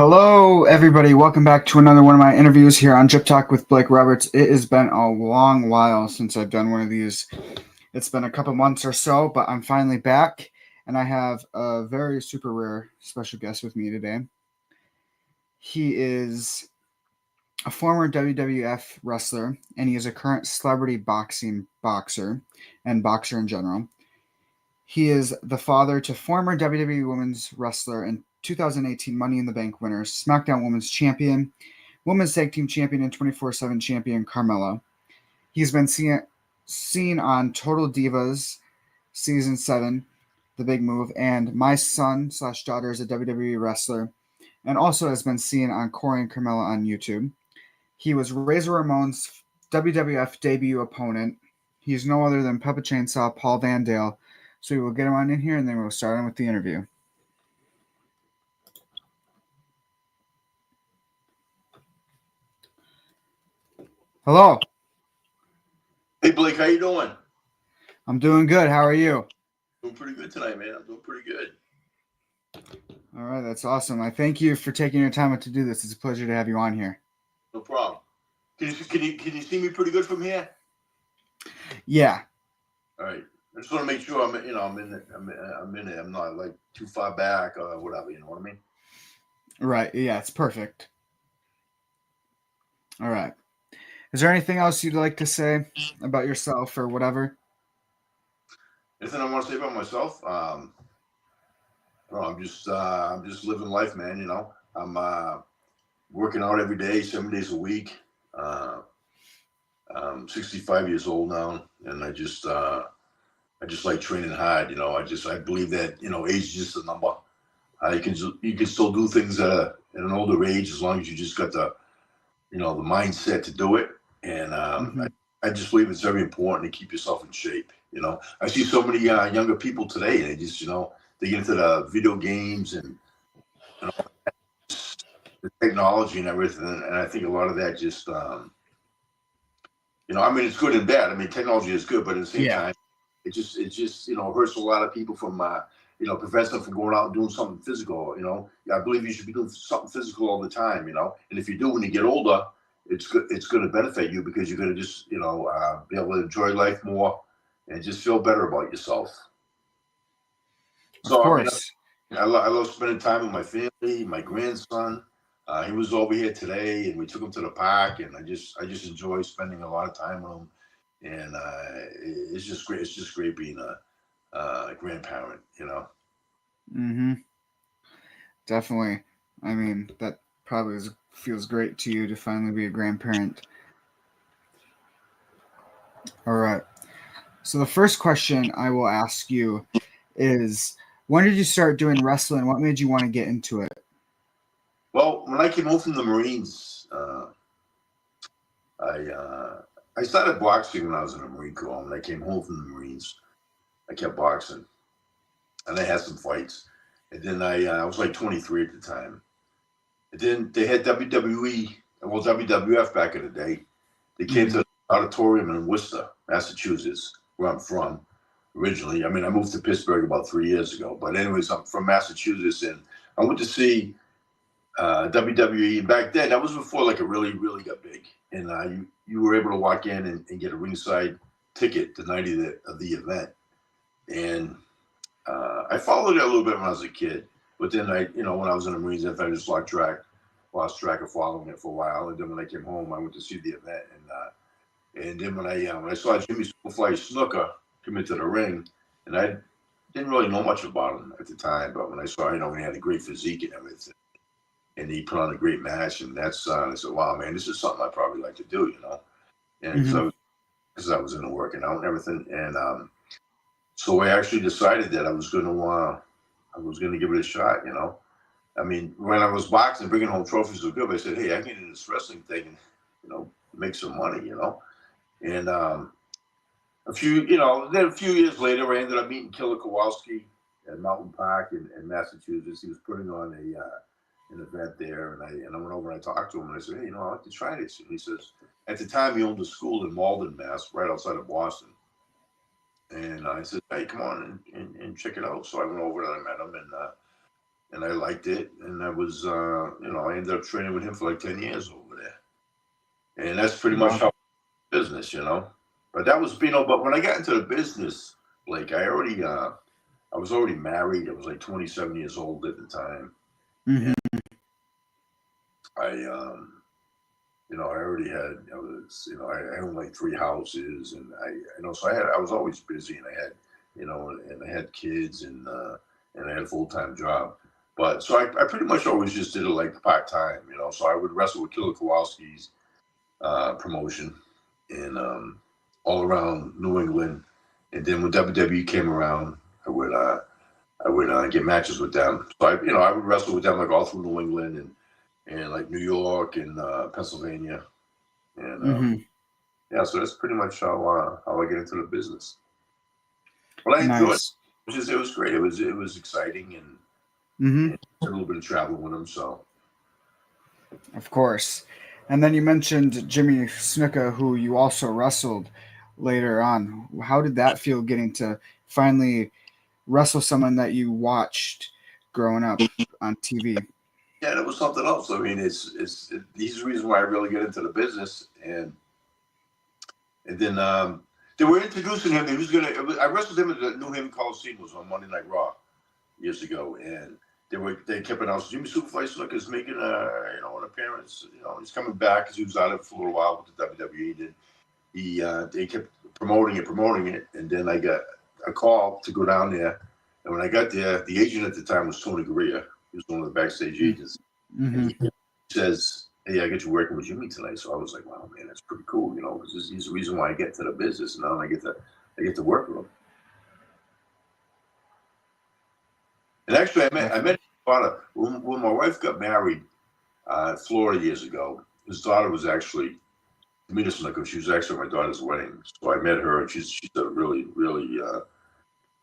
Hello, everybody. Welcome back to another one of my interviews here on Gyp Talk with Blake Roberts. It has been a long while since I've done one of these. It's been a couple months or so, but I'm finally back, and I have a very super rare special guest with me today. He is a former WWF wrestler, and he is a current celebrity boxer and boxer in general. He is the father to former WWE Women's Wrestler and 2018 Money in the Bank winner, Smackdown Womens Champion, Women's Tag Team Champion, and 24/7 Champion Carmella. He's been seen on Total Divas Season 7, The Big Move, and My Son/Daughter is a WWE wrestler, and also has been seen on Corey and Carmella on YouTube. He was Razor Ramon's WWF debut opponent. He's no other than Papa Chainsaw Paul Van Dale. So we will get him on in here, and then we'll start on with the interview. Hello. Hey, Blake, how you doing? I'm doing good. How are you? Doing pretty good tonight, man. I'm doing pretty good. All right, that's awesome. I thank you for taking your time to do this. It's a pleasure to have you on here. No problem. Can you see me pretty good from here? Yeah. All right. I just want to make sure I'm in it. I'm not like too far back or whatever. You know what I mean? Right. Yeah, it's perfect. All right. Is there anything else you'd like to say about yourself or whatever? Anything I want to say about myself? No, I'm just living life, man. You know, I'm working out every day, 7 days a week. I'm 65 years old now, and I just like training hard. You know, I believe that age is just a number. You can still do things at an older age as long as you just got the mindset to do it. And I just believe it's very important to keep yourself in shape. You know, I see so many younger people today, and they just they get into the video games and the technology and everything, and I think a lot of that just I mean, it's good and bad. I mean, technology is good, but at the same time, it just hurts a lot of people from prevents them from going out and doing something physical. I believe you should be doing something physical all the time. And if you do when you get older, it's going to benefit you because you're going to just be able to enjoy life more and just feel better about yourself. So of course, I love spending time with my family, my grandson. He was over here today, and we took him to the park, and I just enjoy spending a lot of time with him. And it's just great. It's just great being a grandparent, Mm-hmm. Definitely. I mean, that probably feels great to you to finally be a grandparent. All right. So the first question I will ask you is, when did you start doing wrestling? What made you want to get into it? Well, when I came home from the Marines, I started boxing when I was in the Marine Corps. When I came home from the Marines, I kept boxing, and I had some fights. And then I was like 23 at the time. And then they had WWF back in the day. They came to the auditorium in Worcester, Massachusetts, where I'm from originally. I mean, I moved to Pittsburgh about 3 years ago. But anyways, I'm from Massachusetts, and I went to see WWE. Back then, that was before like it really, really got big. And you were able to walk in and get a ringside ticket the night of the event. And I followed it a little bit when I was a kid. But then when I was in the Marines, I just lost track of following it for a while. And then when I came home, I went to see the event. And then when I saw Jimmy Superfly Snuka come into the ring, and I didn't really know much about him at the time, but when I saw, when he had a great physique and everything, and he put on a great match, and I said, wow, man, this is something I'd probably like to do, And so, because I was into working out and everything, and so I actually decided that I was going to give it a shot, I mean, when I was boxing, bringing home trophies was good, but I said, hey, I can get into this wrestling thing and, make some money, And a few years later, I ended up meeting Killer Kowalski at Mountain Park in Massachusetts. He was putting on an event there, and I went over and I talked to him, and I said, hey, I'd like to try this. And he says, at the time, he owned a school in Malden, Mass, right outside of Boston. And I said, hey, come on and check it out. So I went over and I met him, and I liked it. And I was, I ended up training with him for like 10 years over there. And that's pretty much how business, But that was, but when I got into the business, like I was already married. I was like 27 years old at the time. Mm-hmm. And I already had, I owned like 3 houses, and so I was always busy, and I had, and I had kids, and I had a full-time job. But so I pretty much always just did it like part-time, So I would wrestle with Killer Kowalski's promotion and all around New England. And then when WWE came around, I would get matches with them. So I would wrestle with them like all through New England and like New York and Pennsylvania. And yeah, so that's pretty much how I get into the business. But I enjoyed it. It was great. It was exciting, and a little bit of travel with them. So, of course. And then you mentioned Jimmy Snuka, who you also wrestled later on. How did that feel, getting to finally wrestle someone that you watched growing up on TV? Yeah, that was something else. I mean, he's the reason why I really get into the business, and then they were introducing him. I wrestled him at the New Haven Coliseum. It was on Monday Night Raw years ago, and they kept announcing Jimmy Superfly Snuka is making an appearance. He's coming back because he was out of it for a little while with the WWE. They kept promoting it, and then I got a call to go down there. And when I got there, the agent at the time was Tony Gurria. He was one of the backstage agents. And he says, "Hey, I got you working with Jimmy tonight." So I was like, "Wow, man, that's pretty cool." Because he's the reason why I get to the business, and now I get to work with him. And actually, I met his daughter when my wife got married in Florida years ago. His daughter was actually Tamina Snuka. She was actually at my daughter's wedding, so I met her, and she's a really, really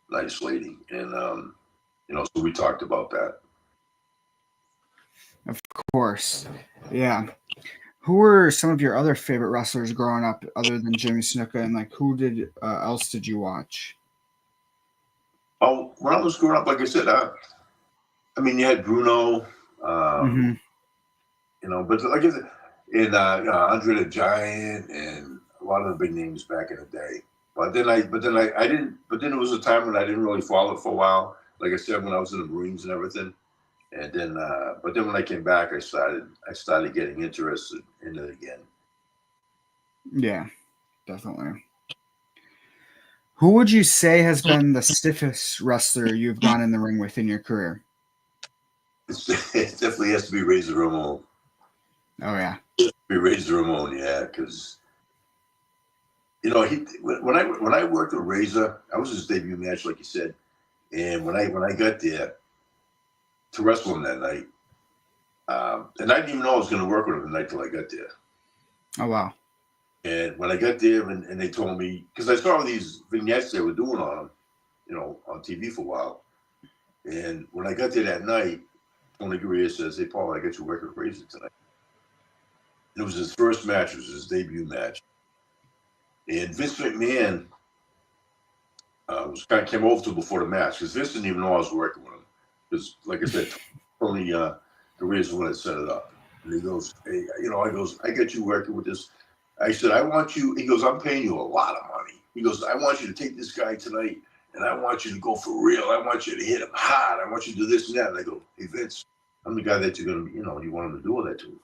nice lady, and so we talked about that. Of course, yeah. Who were some of your other favorite wrestlers growing up, other than Jimmy Snuka, and like who else did you watch? Oh, when I was growing up, like I said, you had Bruno, but like I said, and Andre the Giant, and a lot of the big names back in the day. But then I didn't. But then there was a time when I didn't really follow it for a while. Like I said, when I was in the Marines and everything. And then, but then when I came back, I started getting interested in it again. Yeah, definitely. Who would you say has been the stiffest wrestler you've gone in the ring with in your career? It definitely has to be Razor Ramon. Oh yeah, Razor Ramon, yeah, because when I worked with Razor, I was his debut match, like you said, and when I got there to wrestle him that night, and I didn't even know I was going to work with him the night till I got there. Oh wow! And when I got there, and they told me, because I saw these vignettes they were doing on him, on TV for a while, and when I got there that night, Tony Gurria says, "Hey Paul, I got you working with Razor tonight." And it was his first match. It was his debut match, and Vince McMahon came over to him before the match, because Vince didn't even know I was working with him. Because, like I said, Tony Gurria is the one that set it up. And he goes, "Hey, I got you working with this." I said, "I want you," he goes, "I'm paying you a lot of money." He goes, "I want you to take this guy tonight, and I want you to go for real. I want you to hit him hard. I want you to do this and that." And I go, "Hey, Vince, I'm the guy that you're going to, you want him to do all that to."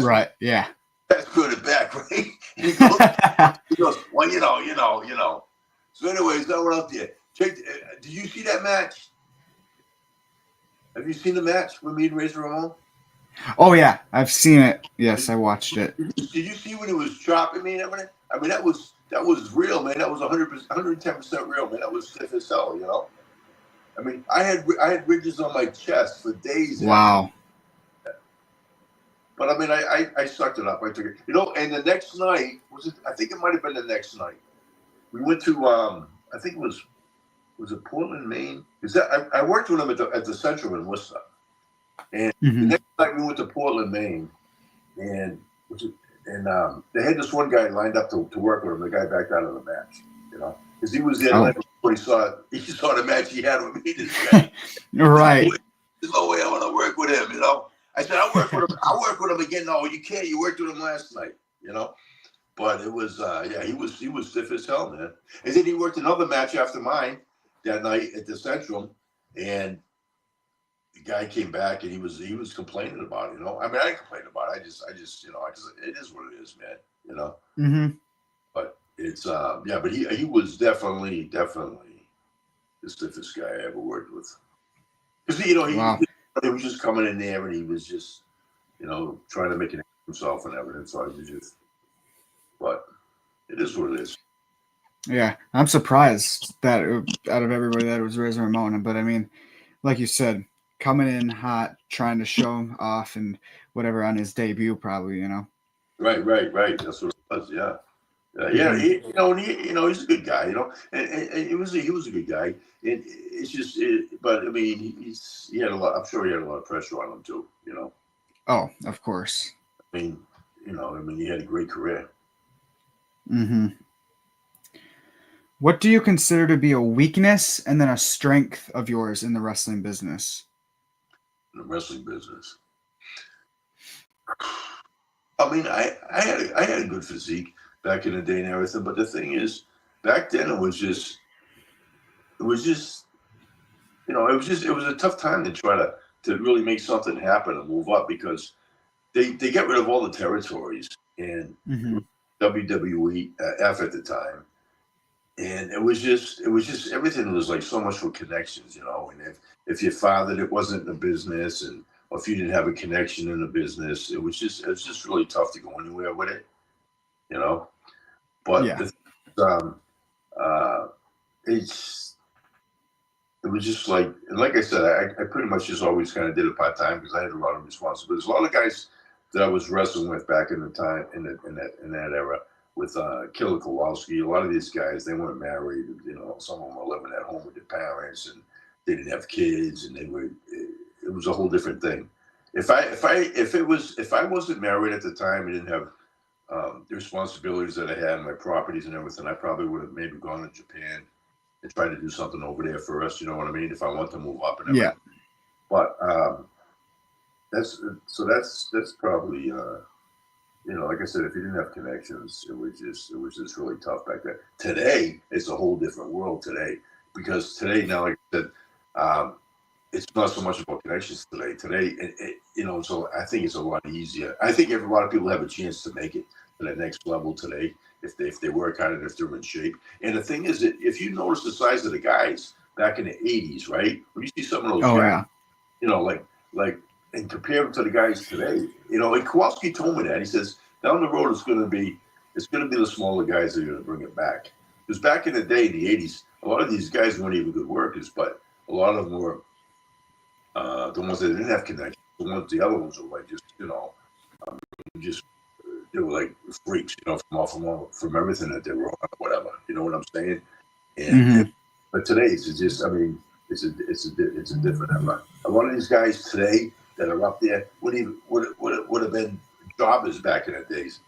Right, yeah. That's good and back, right? And he goes, "Well, you know. So anyways, I went out there. Did you see that match? Have you seen the match with me and Razor Ramon? Oh yeah, I've seen it. Yes, I watched it. Did you see when he was chopping me and everything? I mean, that was real, man. That was 100%, 110% real, man. That was stiff as hell, I mean, I had ridges on my chest for days. Wow. But I mean, I sucked it up. I took it, And the next night I think it might have been the next night. We went to I think it was it Portland, Maine? I worked with him at the Central in Worcester. And the next night we went to Portland, Maine, and they had this one guy lined up to work with him. The guy backed out of the match, because he was there the night before he saw the match he had with me. This guy, right? There's no way I want to work with him, you know. I said, I'll work with him again. No, you can't. You worked with him last night, you know. But it was, he was stiff as hell, man. And then he worked another match after mine that night at the Central, and the guy came back and he was complaining about it, you know. I mean, I didn't complain about it. I just, you know, it is what it is, man, you know. Mm-hmm. But it's, but he was definitely the stiffest guy I ever worked with. Because, you know, he was just coming in there and he was just, you know, trying to make it himself and everything. So I was just, but it is what it is. Yeah, I'm surprised that out of everybody that it was Razor Ramon. But I mean, like you said, coming in hot, trying to show him off and whatever on his debut, probably, you know. Right. That's what it was. Yeah. He's a good guy, you know, and he was a good guy. And it's just, but I mean, he had a lot. I'm sure he had a lot of pressure on him too, you know. Oh, of course. I mean, he had a great career. Mm-hmm. What do you consider to be a weakness and then a strength of yours in the wrestling business? In the wrestling business, I mean, I had a good physique back in the day and everything, but the thing is, back then it was just, you know, it was a tough time to try to really make something happen and move up, because they got rid of all the territories and WWF at the time. And it was just everything was like so much for connections, you know. And if your father that wasn't in the business, or if you didn't have a connection in the business, it was just really tough to go anywhere with it, you know. But yeah. It was just like, and like I said, I pretty much just always kind of did it part time because I had a lot of responsibilities. A lot of guys that I was wrestling with back in the time in that era, with Killer Kowalski, a lot of these guys, they weren't married. You know, some of them were living at home with their parents, and they didn't have kids, and it was a whole different thing. If I wasn't married at the time and didn't have the responsibilities that I had, my properties and everything, I probably would have maybe gone to Japan and tried to do something over there for us. You know what I mean? If I want to move up and everything. Yeah. But that's probably. You know, like I said, if you didn't have connections, it was just really tough back then. Today, it's a whole different world today, because today, now, like I said, it's not so much about connections today. Today, you know, so I think it's a lot easier. I think a lot of people have a chance to make it to that next level today if they work hard and if they're in shape. And the thing is that if you notice the size of the guys back in the 80s, right? When you see some of those guys, you know, like. And compare them to the guys today, you know. And Kowalski told me that. He says down the road it's going to be the smaller guys that are going to bring it back. Because back in the day, in the '80s, a lot of these guys weren't even good workers, but a lot of them were the ones that didn't have connections. The other ones were like just, you know, they were like freaks, you know, from everything that they were on, whatever. You know what I'm saying? And but today it's just, I mean, it's a different era. A lot of these guys today that are up there would have been jobbers back in the days.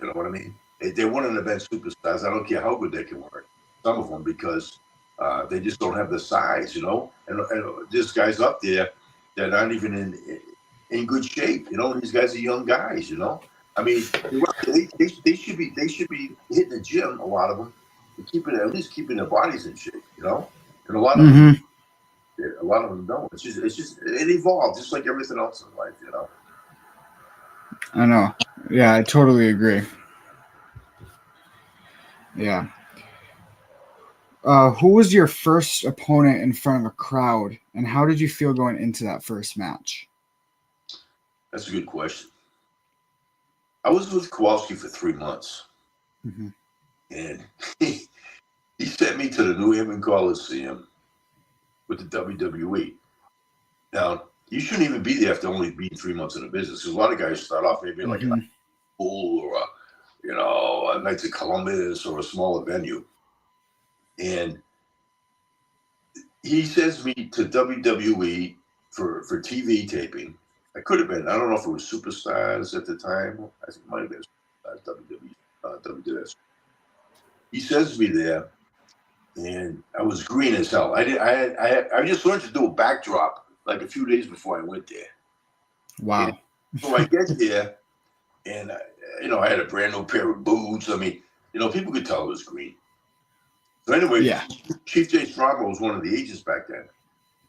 You know what I mean? They wouldn't have been superstars. I don't care how good they can work. Some of them, because they just don't have the size, you know. And there's guys up there that aren't even in good shape. You know, these guys are young guys. You know, I mean, they should be hitting the gym. A lot of them, at least keeping their bodies in shape. You know, and a lot of them. A lot of them don't. It's just it evolved, just like everything else in life, you know. I know. Yeah, I totally agree. Yeah. Who was your first opponent in front of a crowd, and how did you feel going into that first match? That's a good question. I was with Kowalski for 3 months, and he sent me to the New Haven Coliseum with the WWE. Now, you shouldn't even be there after only being 3 months in the business, because a lot of guys start off maybe like a pool or a Knights of Columbus or a smaller venue. And he sends me to WWE for TV taping. I could have been, I don't know if it was Superstars at the time. I think it might have been WWF. He sends me there, and I was green as hell. I just learned to do a backdrop like a few days before I went there. Wow. And so I get there, and I had a brand new pair of boots. I mean, people could tell it was green. So anyway, Yeah. Chief J. Strongbow was one of the agents back then,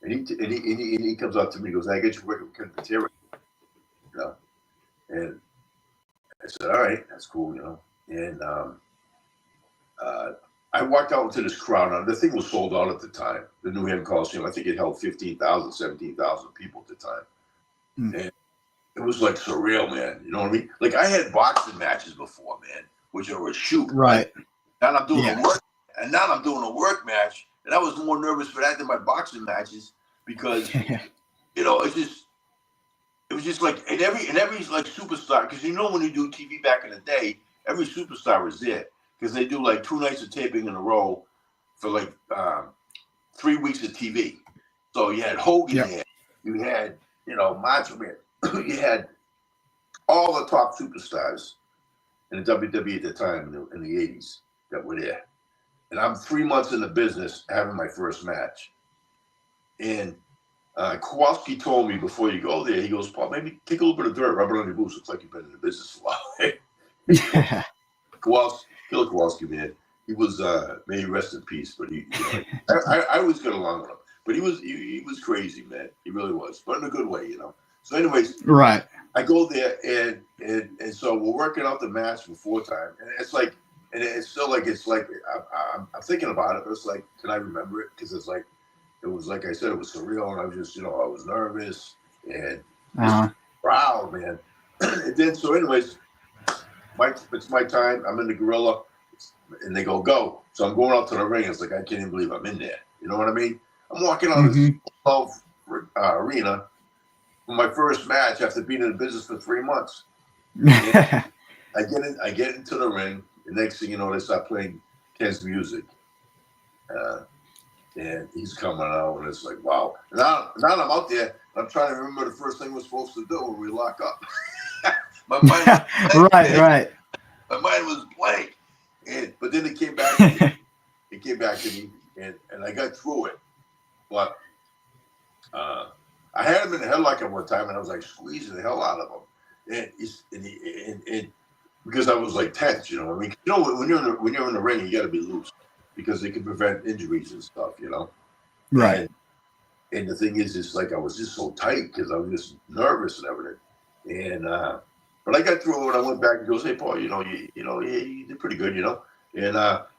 and he comes up to me, and goes, "I get you working with Ken Patera," and I said, "All right, that's cool," and I walked out into this crowd. Now, the thing was sold out at the time. The New Haven Coliseum, I think it held 15,000, 17,000 people at the time. And it was like surreal, man. You know what I mean? Like, I had boxing matches before, man, which are a shoot. Right. Now I'm doing a work, and now I'm doing a work match. And I was more nervous for that than my boxing matches because, it was just like, and every like superstar, because when you do TV back in the day, every superstar was there. Because they do like 2 nights of taping in a row for like 3 weeks of TV. So you had Hogan there, you had Macho Man, you had all the top superstars in the WWE at the time in the 80s that were there. And I'm 3 months in the business having my first match. And Kowalski told me before you go there, he goes, "Paul, maybe take a little bit of dirt, rub it on your boots. Looks like you've been in the business for a while." Kowalski, Killer Kowalski, man. He was, may he rest in peace, but I always got along with him. But he was crazy, man. He really was, but in a good way, So anyways, right. I go there and so we're working out the match before time. And it's like, and it's still like, I'm thinking about it, but it's like, can I remember it? Because it was like I said, it was surreal. And I was just, I was nervous and proud, man. And then, so anyways, it's my time. I'm in the gorilla, and they go. So I'm going out to the ring. It's like I can't even believe I'm in there. You know what I mean? I'm walking on this 12 arena for my first match after being in the business for 3 months. I get into the ring. The next thing you know, they start playing Ken's music, and he's coming out, and it's like, wow. Now I'm out there. And I'm trying to remember the first thing we're supposed to do when we lock up. My mind was blank. Right. My mind was blank. But then it came back to me. And I got through it. But I had him in the headlock at one time, and I was like squeezing the hell out of him. And because I was like tense, I mean, when you're in the ring, you got to be loose because it can prevent injuries and stuff, Right. And the thing is, it's like I was just so tight because I was just nervous and everything. And but I got through it. I went back and goes, "Hey, Paul, you did pretty good, And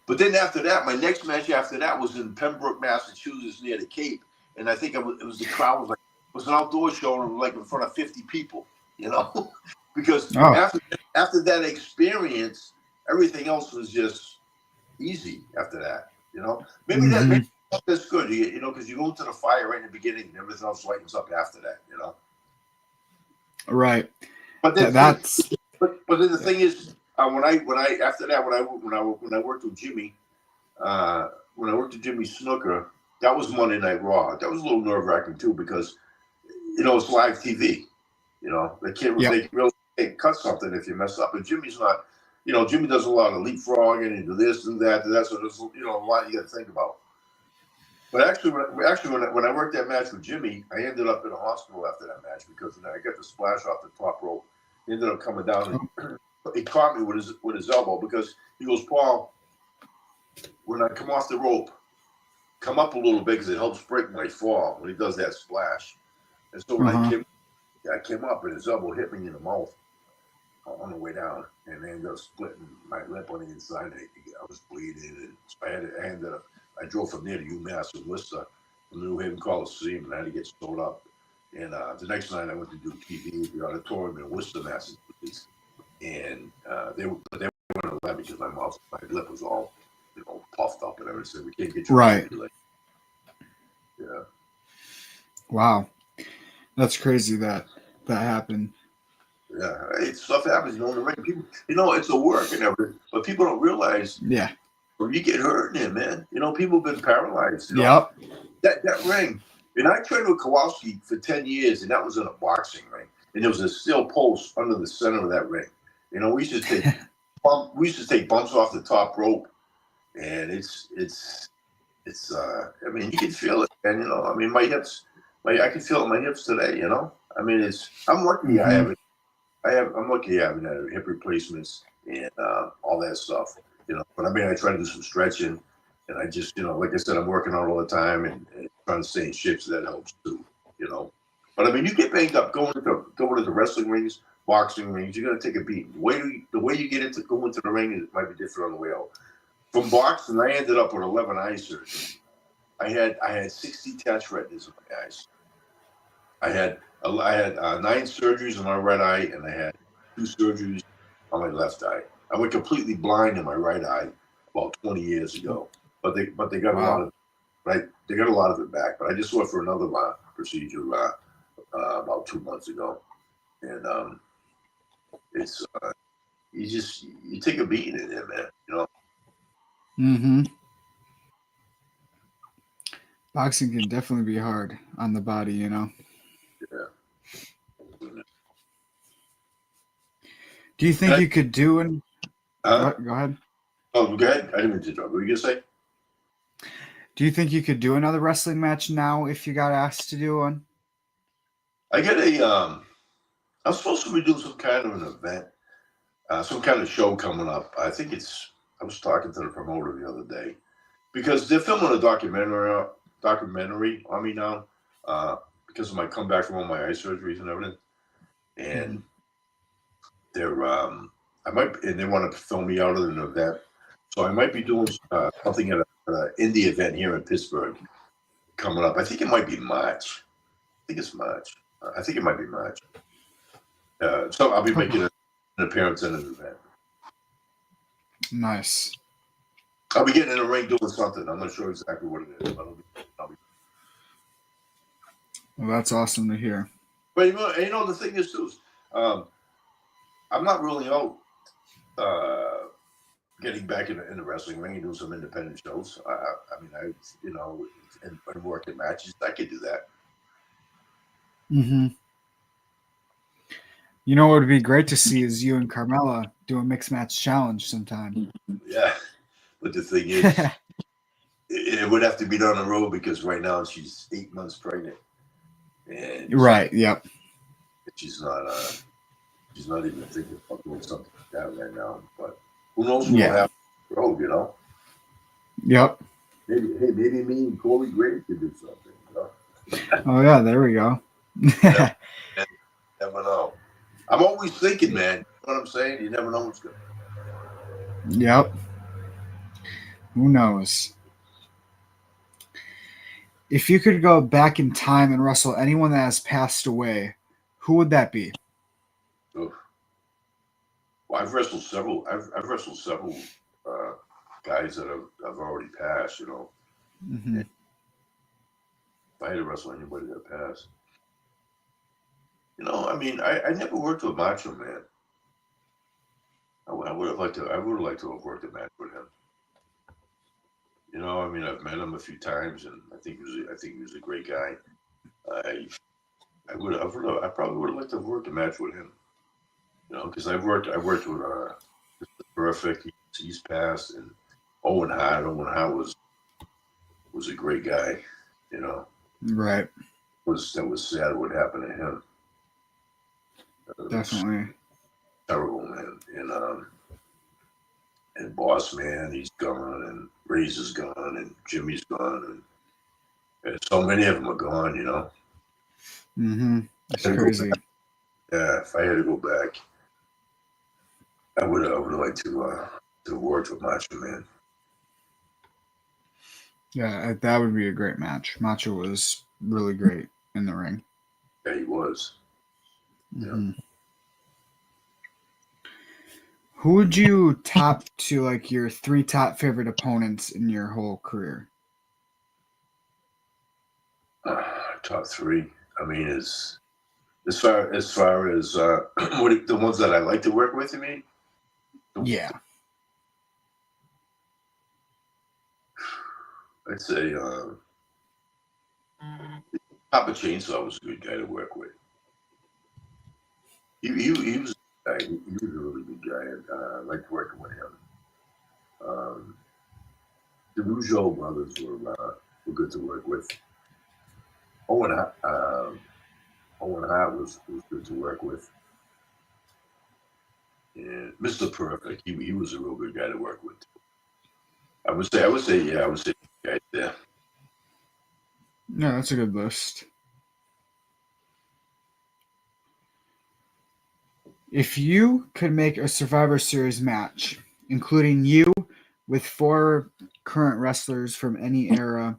but then after that, my next match after that was in Pembroke, Massachusetts, near the Cape. And I think it was the crowd was like, it was an outdoor show, and like in front of 50 people, because after that experience, everything else was just easy after that, Maybe that's good, because you go into the fire right in the beginning, and everything else lightens up after that, Right. But then but then the thing is, when I worked with Jimmy, Snooker, that was Monday Night Raw. That was a little nerve wracking too because, it's live TV. They can't really cut something if you mess up. And Jimmy's not, Jimmy does a lot of leapfrogging and do this and that. So there's a lot you got to think about. But actually, when I worked that match with Jimmy, I ended up in a hospital after that match because I got the splash off the top rope. He ended up coming down and he caught me with his elbow because he goes, "Paul, when I come off the rope, come up a little bit because it helps break my fall when he does that splash." And so when I came up and his elbow hit me in the mouth on the way down, and they ended up splitting my lip on the inside. I was bleeding, and so I drove from there to UMass in Worcester, from the New Haven Coliseum, and I had to get sewed up. And the next night I went to do TV at the auditorium in Worcester, Massachusetts, and they wouldn't let me because my lip was all puffed up and everything. So we can't get you right. Yeah. Wow, that's crazy that happened. Yeah, stuff happens. In the ring, people, it's a work and everything, but people don't realize. Yeah. When you get hurt in there, man, people have been paralyzed. Yep. That ring. And I trained with Kowalski for 10 years, and that was in a boxing ring. And there was a steel post under the center of that ring. We used to take bumps off the top rope, and it's I mean, you can feel it, and my hips I can feel it in my hips today. You know, I mean, I'm lucky. Mm-hmm. I'm lucky I haven't had hip replacements and all that stuff. You know, but I mean, I try to do some stretching, and I just, like I said, I'm working out all the time and trying to stay in shape, so that helps too. You know, but I mean, you get banged up going to the wrestling rings, boxing rings. You're gonna take a beating. The way you get into go into the ring, it might be different on the way out. From boxing, I ended up with 11 eye surgeries. I had 60 attached retinas in my eyes. I had 9 surgeries on my right eye, and I had 2 surgeries on my left eye. I went completely blind in my right eye about 20 years ago, but they got a lot Wow. of they got a lot of it back. But I just went for another procedure about 2 months ago, and it's you take a beating in there, man. You know. Mm-hmm. Boxing can definitely be hard on the body, you know. Yeah. Do you think you could do an? Huh? Go ahead. Oh, go ahead. I didn't mean to interrupt. What were you gonna say? Do you think you could do another wrestling match now if you got asked to do one? I get I'm supposed to be doing some kind of an event, some kind of show coming up. I was talking to the promoter the other day because they're filming a documentary on me now because of my comeback from all my eye surgeries and everything. Mm-hmm. And they want to film me out of an event. So I might be doing something at an indie event here in Pittsburgh coming up. I think it might be March. I think it's March. I think it might be March. So I'll be making an appearance at an event. Nice. I'll be getting in the ring doing something. I'm not sure exactly what it is. But Well, that's awesome to hear. But the thing is too, I'm not really out getting back in the wrestling ring and doing some independent shows. I mean, and working matches. I could do that. Mm-hmm. You know what would be great to see is you and Carmella do a mixed match challenge sometime. Yeah, but the thing is, it would have to be down the road because right now she's 8 months pregnant, and Right. Yep. she's not even thinking about doing something like that right now. But who knows what will Yeah. happen on the road, you know? Yep. Maybe me and Corey Gray could do something, you know? Oh yeah, there we go. Never know. I'm always thinking, man. You know what I'm saying? You never know what's good. Yep. Who knows? If you could go back in time and wrestle anyone that has passed away, who would that be? Oof. Well, I've wrestled several. I've wrestled several guys that have already passed. You know, Mm-hmm. if I had to wrestle anybody that passed, I mean, I never worked with Macho Man. I would have liked to. I would have liked to have worked a match with him. You know, I mean, I've met him a few times, and I think he was a great guy. I I probably would have liked to have worked a match with him. You know, because I worked with Mr. Perfect. He's passed, and Owen Hart. Owen Hart was a great guy. You know, Right. that was sad what happened to him. It was Definitely. terrible, man. And Boss Man, he's gone, and Razor's gone, and Jimmy's gone, and so many of them are gone. You know. Mm-hmm. It's crazy. Yeah, if I had to go back, I would have liked to work with Macho Man. Yeah, that would be a great match. Macho was really great in the ring. Yeah, he was. Mm-hmm. Who would you top to like your 3 top favorite opponents in your whole career? Top 3. I mean, as far as the ones that I like to work with, you mean? Yeah. I'd say Papa Chainsaw was a good guy to work with. He was a guy. He was a really good guy. I liked working with him. The Rougeau brothers were good to work with. Owen Owen Hart was good to work with. And Mr. Perfect, he was a real good guy to work with. I would say guys there. Yeah, that's a good list. If you could make a Survivor Series match, including you with 4 current wrestlers from any era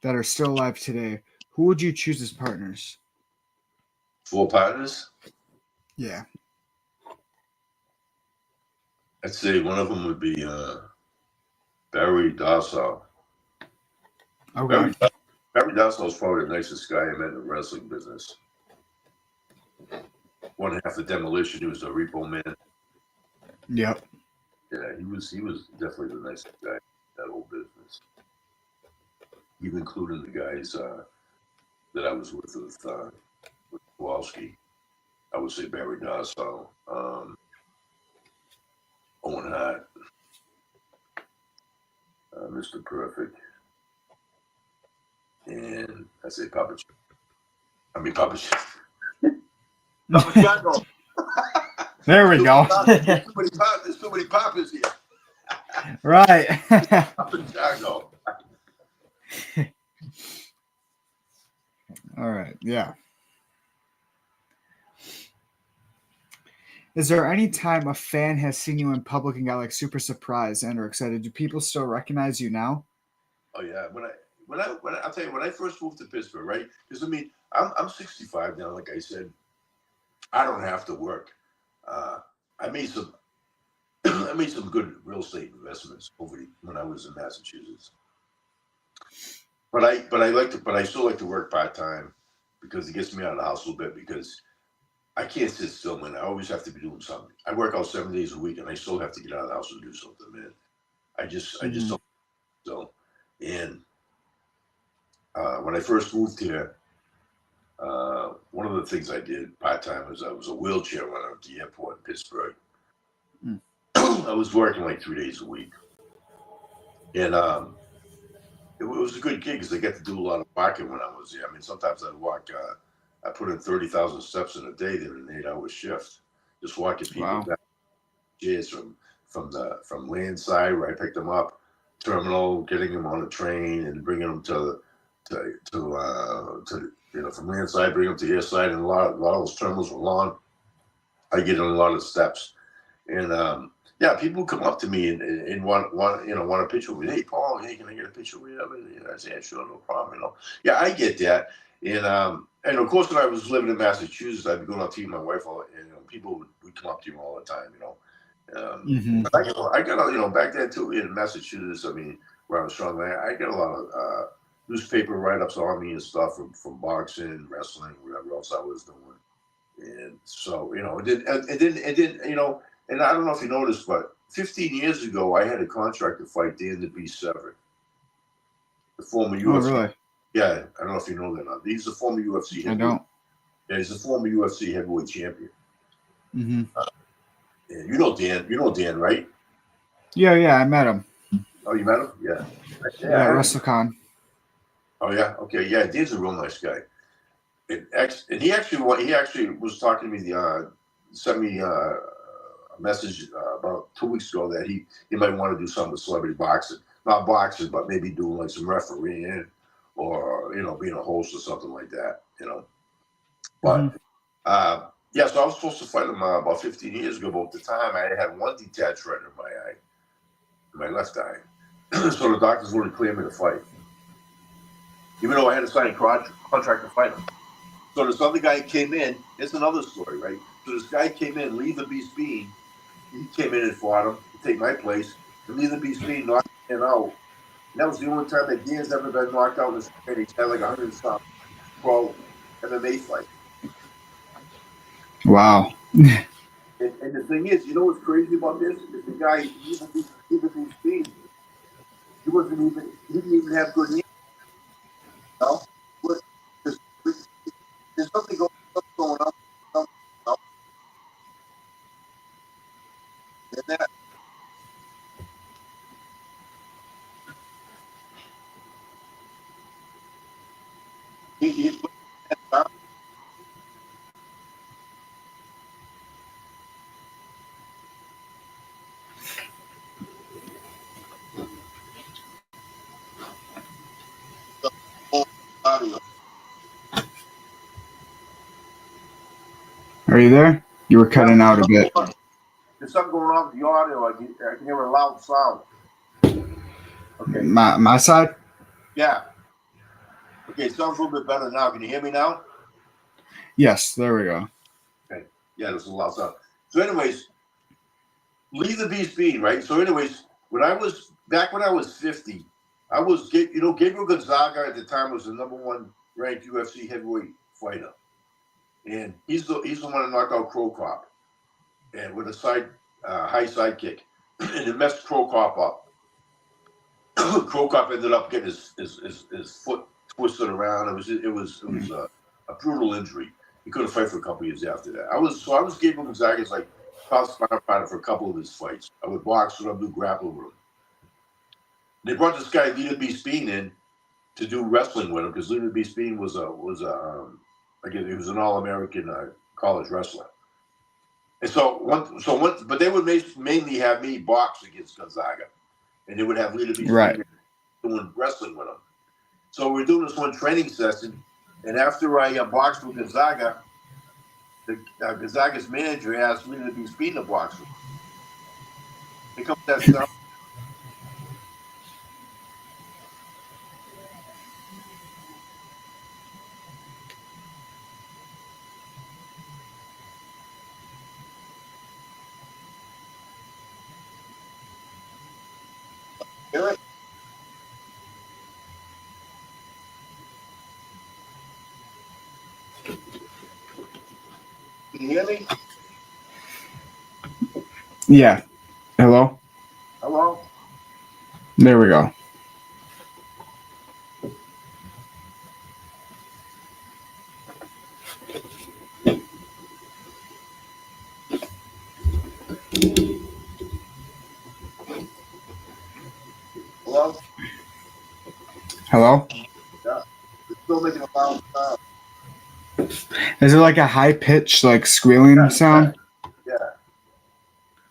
that are still alive today, who would you choose as partners? 4 partners. Yeah. I'd say one of them would be Barry Darsow. Okay. Barry Darsow is probably the nicest guy I met in the wrestling business. One half the Demolition, he was a repo man. Yep. Yeah, he was definitely the nicest guy in that whole business. Even including the guys that I was with Kowalski. I would say Barry Darsow, Owen Hart, Mr. Perfect, and I say Papa Chaco. There we go. There's so many Papas here. Right. Papa Chaco. All right. Yeah. Is there any time a fan has seen you in public and got like super surprised and or excited? Do people still recognize you now? Oh yeah, I'll tell you, when I first moved to Pittsburgh, right? Because I mean, I'm 65 now. Like I said, I don't have to work. I made some good real estate investments when I was in Massachusetts. But I still like to work part time because it gets me out of the house a little bit because I can't sit still, man. I always have to be doing something. I work out 7 days a week and I still have to get out of the house and do something, man. I just don't. So, and when I first moved here, one of the things I did part time was I was a wheelchair runner at the airport in Pittsburgh. I was working like 3 days a week, and it was a good gig because I got to do a lot of walking when I was there. I mean, sometimes I'd walk. I put in 30,000 steps in a day there in an 8-hour shift, just walking people back chairs from landside where I picked them up, terminal, getting them on a train and bringing them to from landside, bring them to airside, and a lot of those terminals were long. I get in a lot of steps, and yeah, people come up to me and want a picture with me. Hey, Paul, hey, can I get a picture with you? And I say, yeah, sure, no problem. Yeah, I get that, and of course, when I was living in Massachusetts, I'd be going out to eat with my wife, and people would come up to you all the time, But I got back then too in Massachusetts. I mean, where I was from, I got a lot of newspaper write-ups on me and stuff from boxing, wrestling, whatever else I was doing, and so it didn't and I don't know if you noticed, but 15 years ago I had a contract to fight Dan the Beast Severn, the former UFC. Oh, really? Yeah, I don't know if you know that. He's the former UFC. I don't. Yeah, he's the former UFC heavyweight champion. Mm-hmm. Yeah, you know Dan. You know Dan, right? Yeah, I met him. Oh, you met him? Yeah. Yeah, WrestleCon. Oh yeah, okay, yeah. Dan's a real nice guy. And he actually was talking to me. Sent me a message about 2 weeks ago that he might want to do something with celebrity boxing, not boxing, but maybe doing like some refereeing or being a host or something like that. But yeah, so I was supposed to fight him about 15 years ago, but at the time I had one detached retina in my eye, in my left eye. So the doctors wouldn't clear me to fight, even though I had to sign a contract to fight him. So this other guy came in. It's another story, right? So this guy came in, Lee the Beast Bean. He came in and fought him to take my place. And Lee the Beast Bean knocked him out. And that was the only time that Dan's ever been knocked out in his training. He's had like 112 MMA fights. Wow. And the thing is, what's crazy about this? Is the guy, Lee the Beast Bean, he didn't even have good hands. There's something going on. And that, He audio. Are you there? You were cutting out a bit. There's something going on with the audio. I can hear a loud sound. Okay. My side? Yeah. Okay, it sounds a little bit better now. Can you hear me now? Yes, there we go. Okay. Yeah, there's a loud sound. So, anyways, leave the beast being, right? So, anyways, when I was 50, I was Gabriel Gonzaga at the time was the #1 ranked UFC heavyweight fighter, and he's the one that knocked out Crow Cop, and with a high side kick, and it messed Crow Cop up. Crow Cop ended up getting his foot twisted around. It was a brutal injury. He couldn't fight for a couple years after that. I was Gabriel Gonzaga's like top sparring partner for a couple of his fights. I would box with him, do grappling with him. They brought this guy Lita B. Speen in to do wrestling with him because Lita B. Speen was he was an All-American college wrestler. And but they would mainly have me box against Gonzaga, and they would have Lita B. Speen doing wrestling with him. So we're doing this one training session, and after I boxed with Gonzaga, Gonzaga's manager asked me to be speeding the boxer. Here comes that sound. Hear it? Can you hear me? Yeah. Hello? Hello? There we go. Hello? Hello? Yeah. It's still making a loud sound. Is it like a high pitched, like squealing sound? Yeah.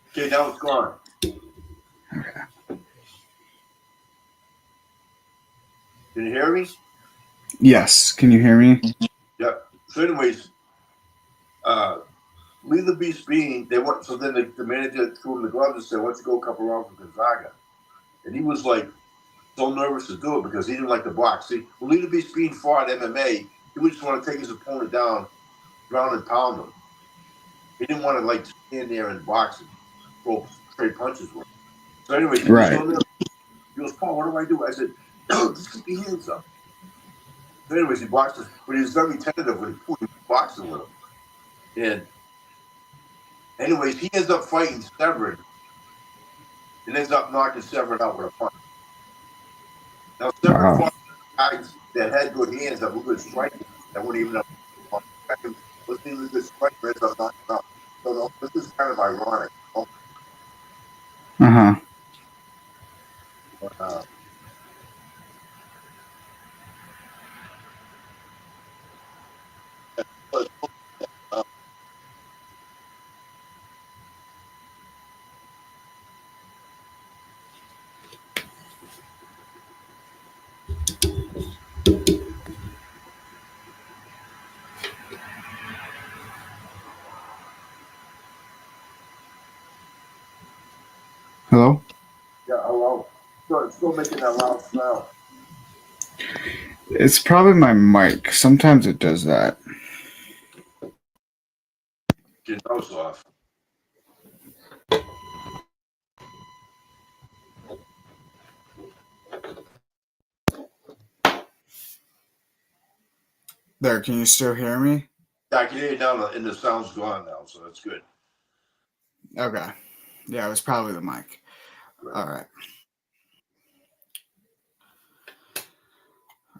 Okay, now it's gone. Okay. Can you hear me? Yes. Can you hear me? Yeah. So, anyways, Leave the Beast being, so then the manager threw him the gloves and said, "Why don't you go a couple rounds with Gonzaga?" And he was like so nervous to do it because he didn't like the box. See, when Leave the Beast being fought MMA, he would just want to take his opponent down, ground and pound him. He didn't want to like stand there and box and throw straight punches with him. So, anyways, he was so nervous. He goes, "Paul, what do I do?" I said, "Just keep your hands up." So, anyways, he boxed us, but he was very tentative when he was boxing with him. And anyways, he ends up fighting Severin and ends up knocking Severin out with a punch. Now, Severin fought guys that had good hands, that were good strikers, that weren't even up. Was even a good striker, ends up knocking out. So this is kind of ironic. But, Hello? yeah, hello. So it's still making that loud sound. It's probably my mic. Sometimes it does that. Get those off. There, can you still hear me? Yeah, I can hear you now, and the sound's gone now, so that's good. Okay. Yeah, it was probably the mic. Right. All right.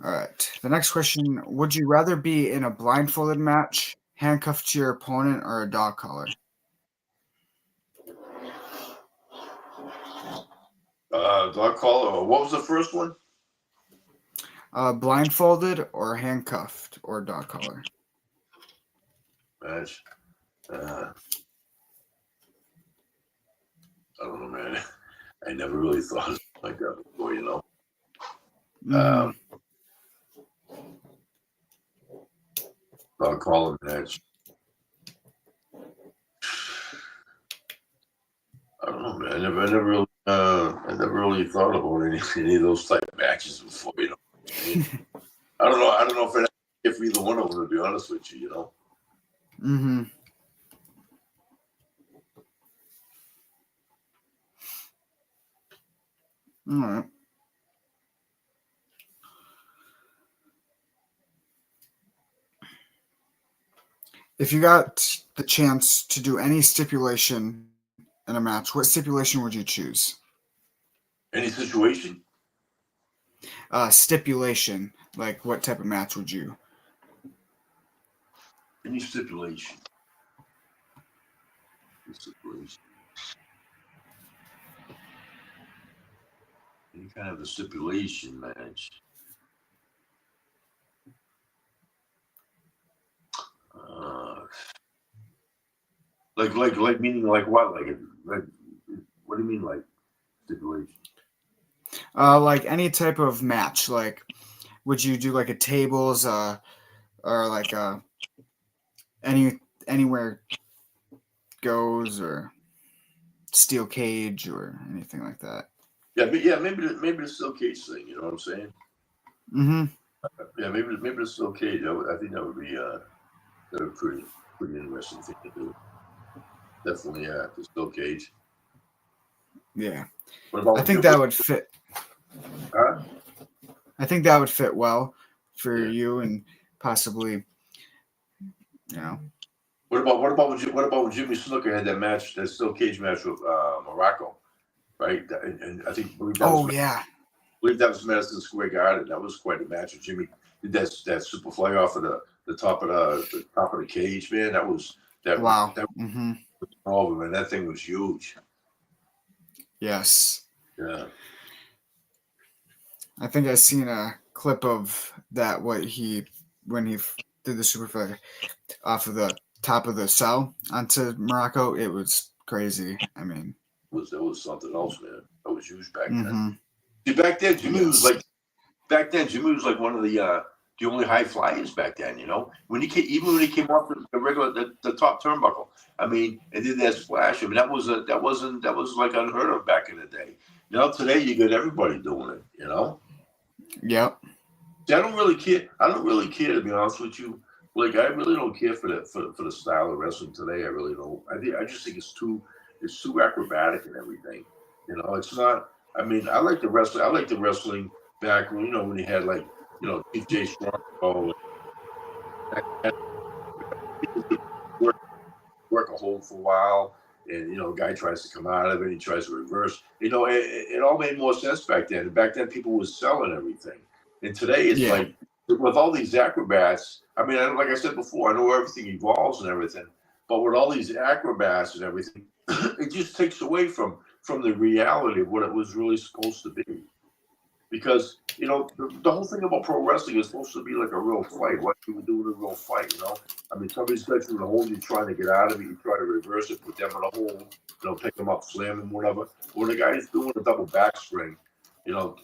All right. The next question, would you rather be in a blindfolded match, handcuffed to your opponent, or a dog collar? Dog collar. What was the first one? Blindfolded or handcuffed or dog collar? Match. I don't know, man. I never really thought of something like that before, you know. Dog collar match. I don't know, man. I never really thought about any of those type of matches before, you know. I don't know if either one of them, to be honest with you, you know. Mm-hmm. All right. If you got the chance to do any stipulation in a match, what stipulation would you choose? Any situation? Stipulation. Like, what type of match would you? Any stipulation. Any kind of a stipulation match. Like meaning like what? Like what do you mean like stipulation? Like any type of match. Like, would you do like a tables, or like anywhere goes, or steel cage, or anything like that? Yeah, maybe the steel cage thing. You know what I'm saying? Mm-hmm. Yeah, maybe the steel cage. I think that would be pretty interesting thing to do. Definitely, yeah, the steel cage. Yeah, I think that would fit. Huh? I think that would fit well for you, and possibly, you know. What about when Jimmy Snuka had that match, that steel cage match with Morocco, right? And I believe that was Madison Square Garden. That was quite a match. And Jimmy did that super fly off of the top of the cage, man. That was wow. That was over, man. That thing was huge. Yes. Yeah. I think I've seen a clip of that. When he did the superfly off of the top of the cell onto Morocco, it was crazy. I mean, that was something else, man. That was huge back then. See, back then Jimmy was like one of the only high flyers back then. You know, when he came off the top turnbuckle, I mean, and did that splash. I mean, that was like unheard of back in the day. You know, today you got everybody doing it. You know. Yep. See, I don't really care. To be honest with you. Like, I really don't care for the style of wrestling today. I really don't. I just think it's too acrobatic and everything. You know, it's not. I mean, I like the wrestling back when when you had like Chief J Strong work a hold for a while, and a guy tries to come out of it, he tries to reverse. It all made more sense back then. And back then, people were selling everything, and today it's like with all these acrobats. I mean, like I said before, I know everything evolves and everything, but with all these acrobats and everything, it just takes away from the reality of what it was really supposed to be. Because the whole thing about pro wrestling is supposed to be like a real fight. What you would do in a real fight, I mean, somebody's got you in a hold, you're trying to get out of it, you try to reverse it, put them in a hold, pick them up, slam them, whatever. When the guy's doing a double backspring, from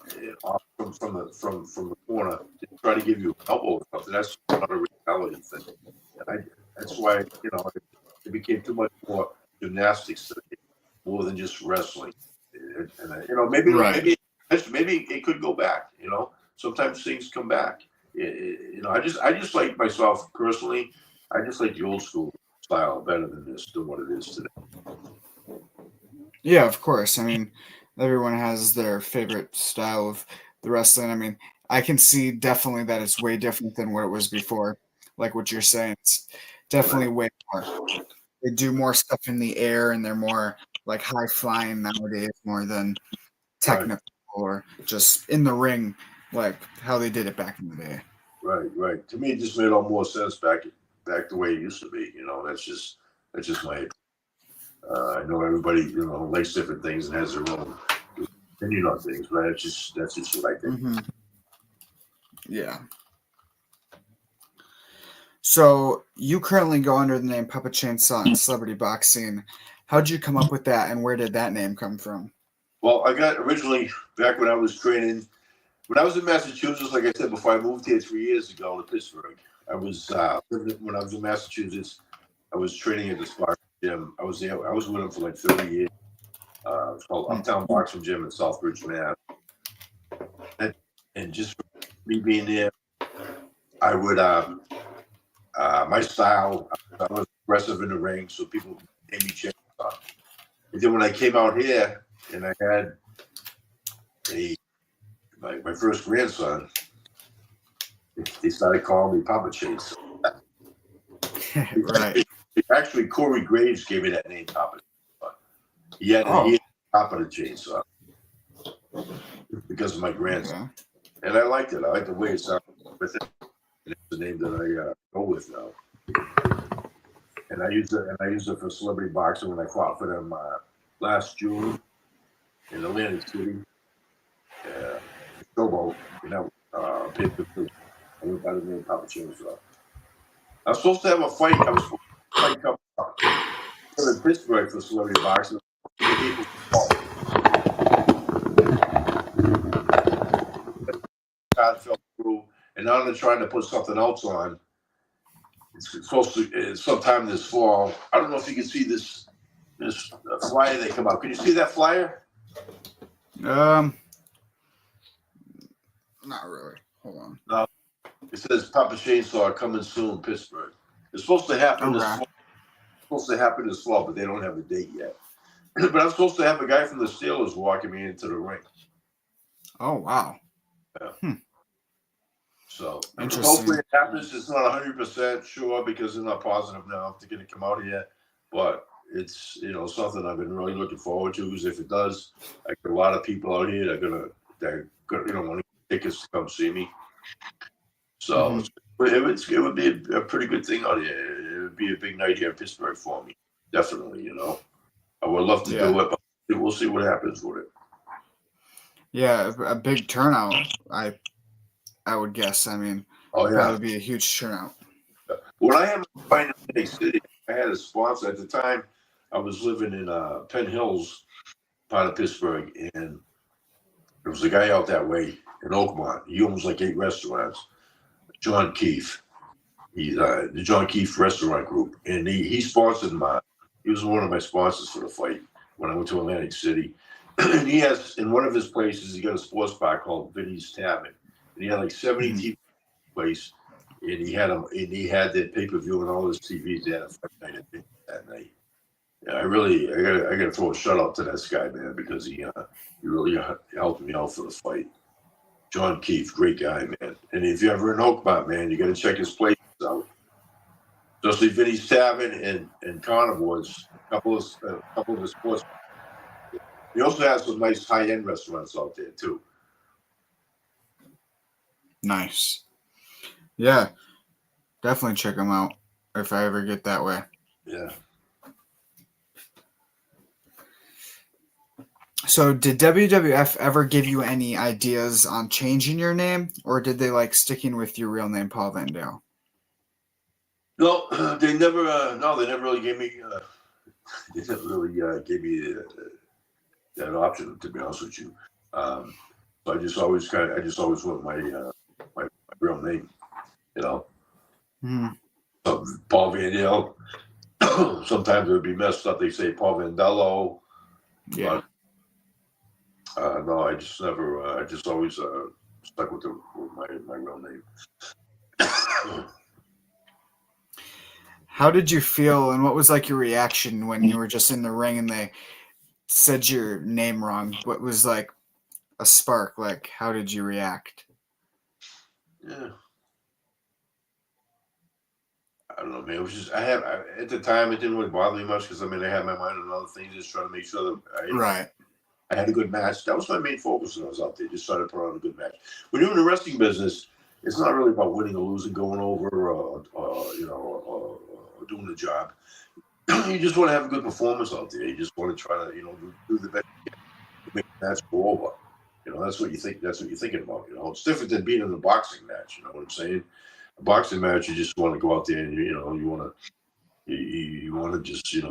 the corner, to try to give you an elbow or something, that's not a reality thing. That's why it became too much more gymnastics today, more than just wrestling. And maybe it could go back. Sometimes things come back. I just like myself personally. I just like the old school style better than what it is today. Yeah, of course. I mean, everyone has their favorite style of the wrestling. I mean, I can see definitely that it's way different than what it was before. Like what you're saying, it's definitely way more. They do more stuff in the air, and they're more like high flying nowadays, more than technical or just in the ring, like how they did it back in the day. Right. To me, it just made all more sense back the way it used to be. That's just my. I know everybody likes different things and has their own opinion on things, but that's just what I think. Yeah. So you currently go under the name Papa Chainsaw in celebrity boxing. How'd you come up with that, and where did that name come from? Well, I got originally back when I was training. When I was in Massachusetts, like I said before, I moved here 3 years ago to Pittsburgh. I was when I was in Massachusetts. I was training at the Spark gym. I was there. I was with them for like 30 years. It's called Uptown Boxing Gym in Southbridge, Mass. And just me being there, I would my style. I was aggressive in the ring, so people gave me chances. And then when I came out here and I had my first grandson, they started calling me Papa Chase. Right. Actually, Corey Graves gave me that name, Papa. He had Papa the Chainsaw because of my grandson, and I liked it. I liked the way it sounded with it. And it's the name that I go with now. And I used it for celebrity boxing when I fought for them last June in Atlantic City. Showboat, pay-per-view. I went by the name Papa Chainsaw. I was supposed to have a fight. I was supposed to fight coming up in Pittsburgh for celebrity boxing. God fell through, and now they're trying to put something else on. It's supposed to sometime this fall. I don't know if you can see this flyer that come out. Can you see that flyer? Not really. Hold on. No. It says Papa Chainsaw coming soon, Pittsburgh. It's supposed to happen this fall. It's supposed to happen this fall, but they don't have a date yet. But I'm supposed to have a guy from the Steelers walking me into the ring. Oh, wow. Yeah. So interesting. Hopefully it happens. It's not 100% sure because they're not positive now if they're going to come out here. But it's something I've been really looking forward to. Because if it does, I get a lot of people out here that want to get tickets to come see me. So it would be a pretty good thing out here. It would be a big night here in Pittsburgh for me. Definitely, I would love to do it, but we'll see what happens with it. Yeah, a big turnout. I would guess. I mean, probably be a huge turnout. When I had my fight in Atlantic City, I had a sponsor at the time. I was living in Penn Hills, part of Pittsburgh, and there was a guy out that way in Oakmont. He owns like 8 restaurants. John Keefe. He's the John Keefe Restaurant Group, and he sponsored he was one of my sponsors for the fight when I went to Atlantic City. And he has, in one of his places, he got a sports bar called Vinny's Tavern. And he had like 70 TV place, and he had the pay-per-view and all his TVs. They had a fight night that night. Yeah, I gotta throw a shout out to that guy, man, because he really helped me out for the fight. John Keefe, great guy, man. And if you're ever in Oakmont, man, you got to check his places out. Especially Vinny's Tavern and Carnivores, a couple of the sports. He also has some nice high-end restaurants out there, too. Nice. Yeah, definitely check him out if I ever get that way. Yeah. So did WWF ever give you any ideas on changing your name, or did they like sticking with your real name, Paul Van Dale? No, they never. They never really gave me. They never really gave me that option. To be honest with you, so I just always went my real name. So Paul Van Dale. Sometimes it would be messed up. They say Paul Vandello. Yeah. No, I just never. I just always stuck with my real name. How did you feel, and what was like your reaction when you were just in the ring and they said your name wrong? What was like a spark? Like, how did you react? Yeah. I don't know, man. It was just at the time it didn't really bother me much because I had my mind on other things, just trying to make sure that I had a good match. That was my main focus when I was out there, just trying to put on a good match. When you're in the wrestling business, it's not really about winning or losing, going over, or doing the job. You just want to have a good performance out there. You just want to try to, do the best you can to make the match go over. You know, that's what you think. That's what you're thinking about. You know, it's different than being in a boxing match. You know what I'm saying? A boxing match, you just want to go out there and you know you want to just you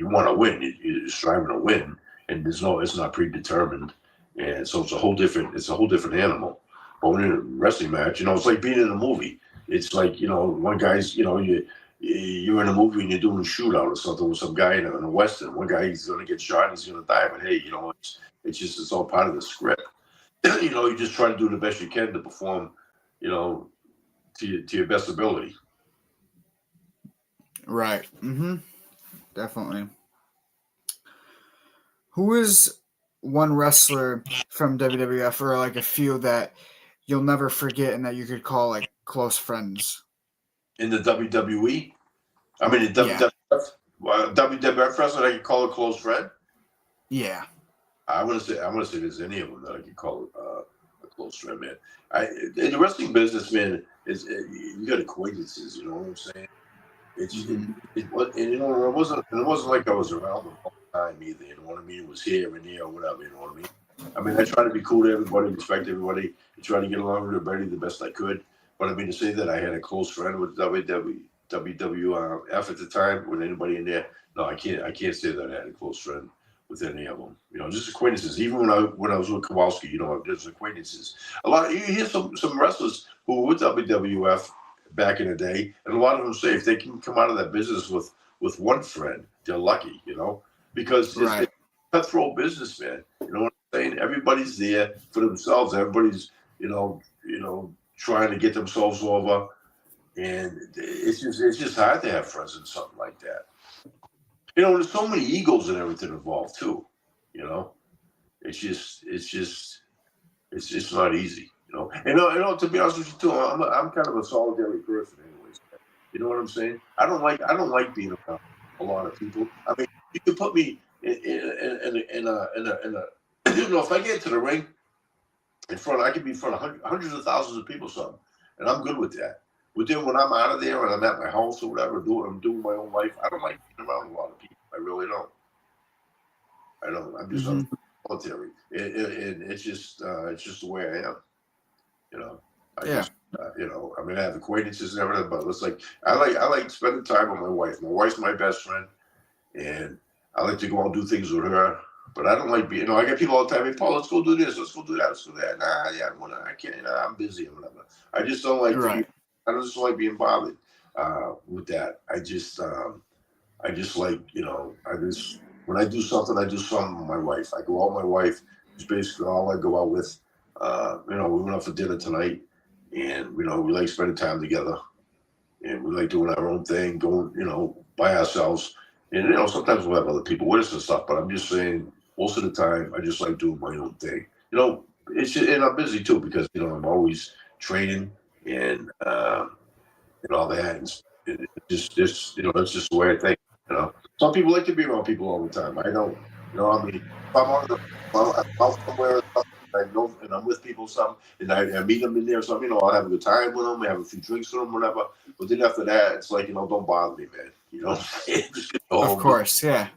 want to win. You're striving to win, and it's not predetermined, and so it's a whole different animal. But when in a wrestling match, it's like being in a movie. It's like one guy's you're in a movie and you're doing a shootout or something with some guy in a western. One guy, he's going to get shot and he's going to die, but hey, it's all part of the script. You just try to do the best you can to perform, to your best ability. Right. Definitely. Who is one wrestler from WWF or like a few that you'll never forget and that you could call like close friends? In the WWE? I mean, the WWF? WWF wrestler I could call a close friend? Yeah. I want to say there's any of them that I could call a close friend, man. In the wrestling business, man, you got acquaintances. You know what I'm saying? It wasn't like I was around the whole time either. You know what I mean? It was here and there or whatever. You know what I mean? I mean, I try to be cool to everybody, respect everybody, and try to get along with everybody the best I could. But I mean, to say that I had a close friend with WWF at the time, with anybody in there, no, I can't say that I had a close friend with any of them. Just acquaintances. Even when I was with Kowalski, there's acquaintances. You hear some wrestlers who were with WWF back in the day, and a lot of them say if they can come out of that business with one friend, they're lucky, because it's a cutthroat business, man. You know what I'm saying? Everybody's there for themselves. Everybody's, trying to get themselves over, and it's just hard to have friends in something like that. There's so many egos and everything involved too. It's not easy. To be honest with you too, I'm kind of a solitary person, anyways. You know what I'm saying? I don't like being around a lot of people. I mean, you can put me in a if I get into the ring I could be in front of hundreds of thousands of people, something, and I'm good with that. But then when I'm out of there and I'm at my house or whatever, I'm doing my own life, I don't like being around a lot of people. I really don't. I don't. I'm just solitary, and it's just the way I am. I mean, I have acquaintances and everything, but it's like I like spending time with my wife. My wife's my best friend, and I like to go out and do things with her. But I don't like being. I get people all the time. Hey, Paul, let's go do this. Let's go do that. Let's do that. I can't. I'm busy or whatever. I just don't like. I just don't like being bothered with that. I just like when I do something with my wife. I go out with my wife. It's basically all I go out with. We went out for dinner tonight, and we like spending time together, and we like doing our own thing, going by ourselves. And sometimes we'll have other people with us and stuff. But I'm just saying, most of the time, I just like doing my own thing. It's just, and I'm busy too because I'm always training and all that. And it's just that's just the way I think. Some people like to be around people all the time. I don't. I mean, if I'm out somewhere, I know, and I'm with people, and I meet them in there, I'll have a good time with them, have a few drinks with them, whatever. But then after that, it's like, don't bother me, man. Of course, yeah.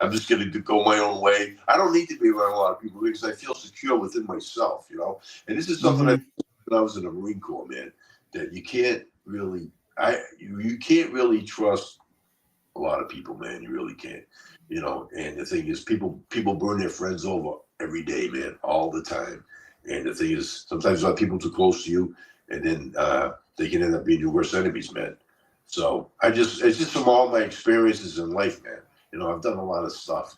I'm just going to go my own way. I don't need to be around a lot of people because I feel secure within myself, And this is something I when I was in the Marine Corps, man, that you can't really, you can't really trust a lot of people, man. You really can't, And the thing is, people burn their friends over every day, man, all the time. And the thing is, sometimes you have people too close to you, and then they can end up being your worst enemies, man. So it's just from all my experiences in life, man. I've done a lot of stuff.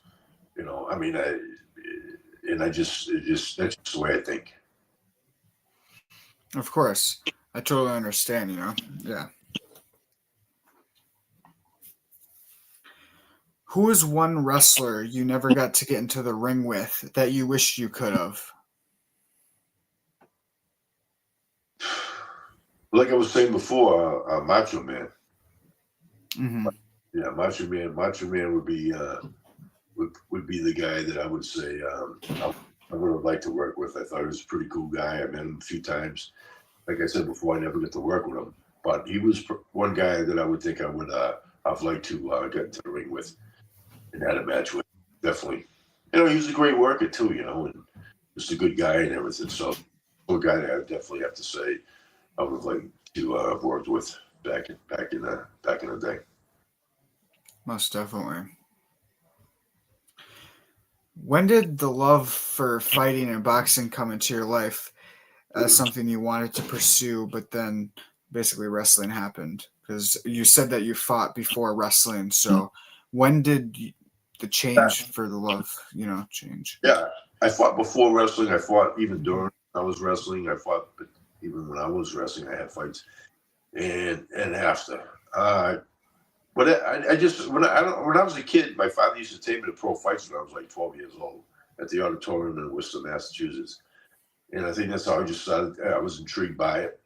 I mean, that's just the way I think. Of course, I totally understand. Yeah. Who is one wrestler you never got to get into the ring with that you wish you could have? Like I was saying before, Macho Man. Mm-hmm. Yeah, Macho Man would be the guy that I would say I would have liked to work with. I thought he was a pretty cool guy. I met him a few times. Like I said before, I never got to work with him, but he was one guy that I would think I would have liked to get into the ring with and had a match with. Definitely. He was a great worker too. And just a good guy and everything. So, a guy that I definitely have to say I would like to have worked with back in the day. Most definitely. When did the love for fighting and boxing come into your life as something you wanted to pursue, but then basically wrestling happened? Because you said that you fought before wrestling. So when did the change for the love, change? Yeah, I fought before wrestling. I fought even during I was wrestling. I fought even when I was wrestling. I had fights, and after. But I just when I was a kid, my father used to take me to pro fights when I was like 12 years old at the auditorium in Worcester, Massachusetts, and I think that's how I just started. I was intrigued by it.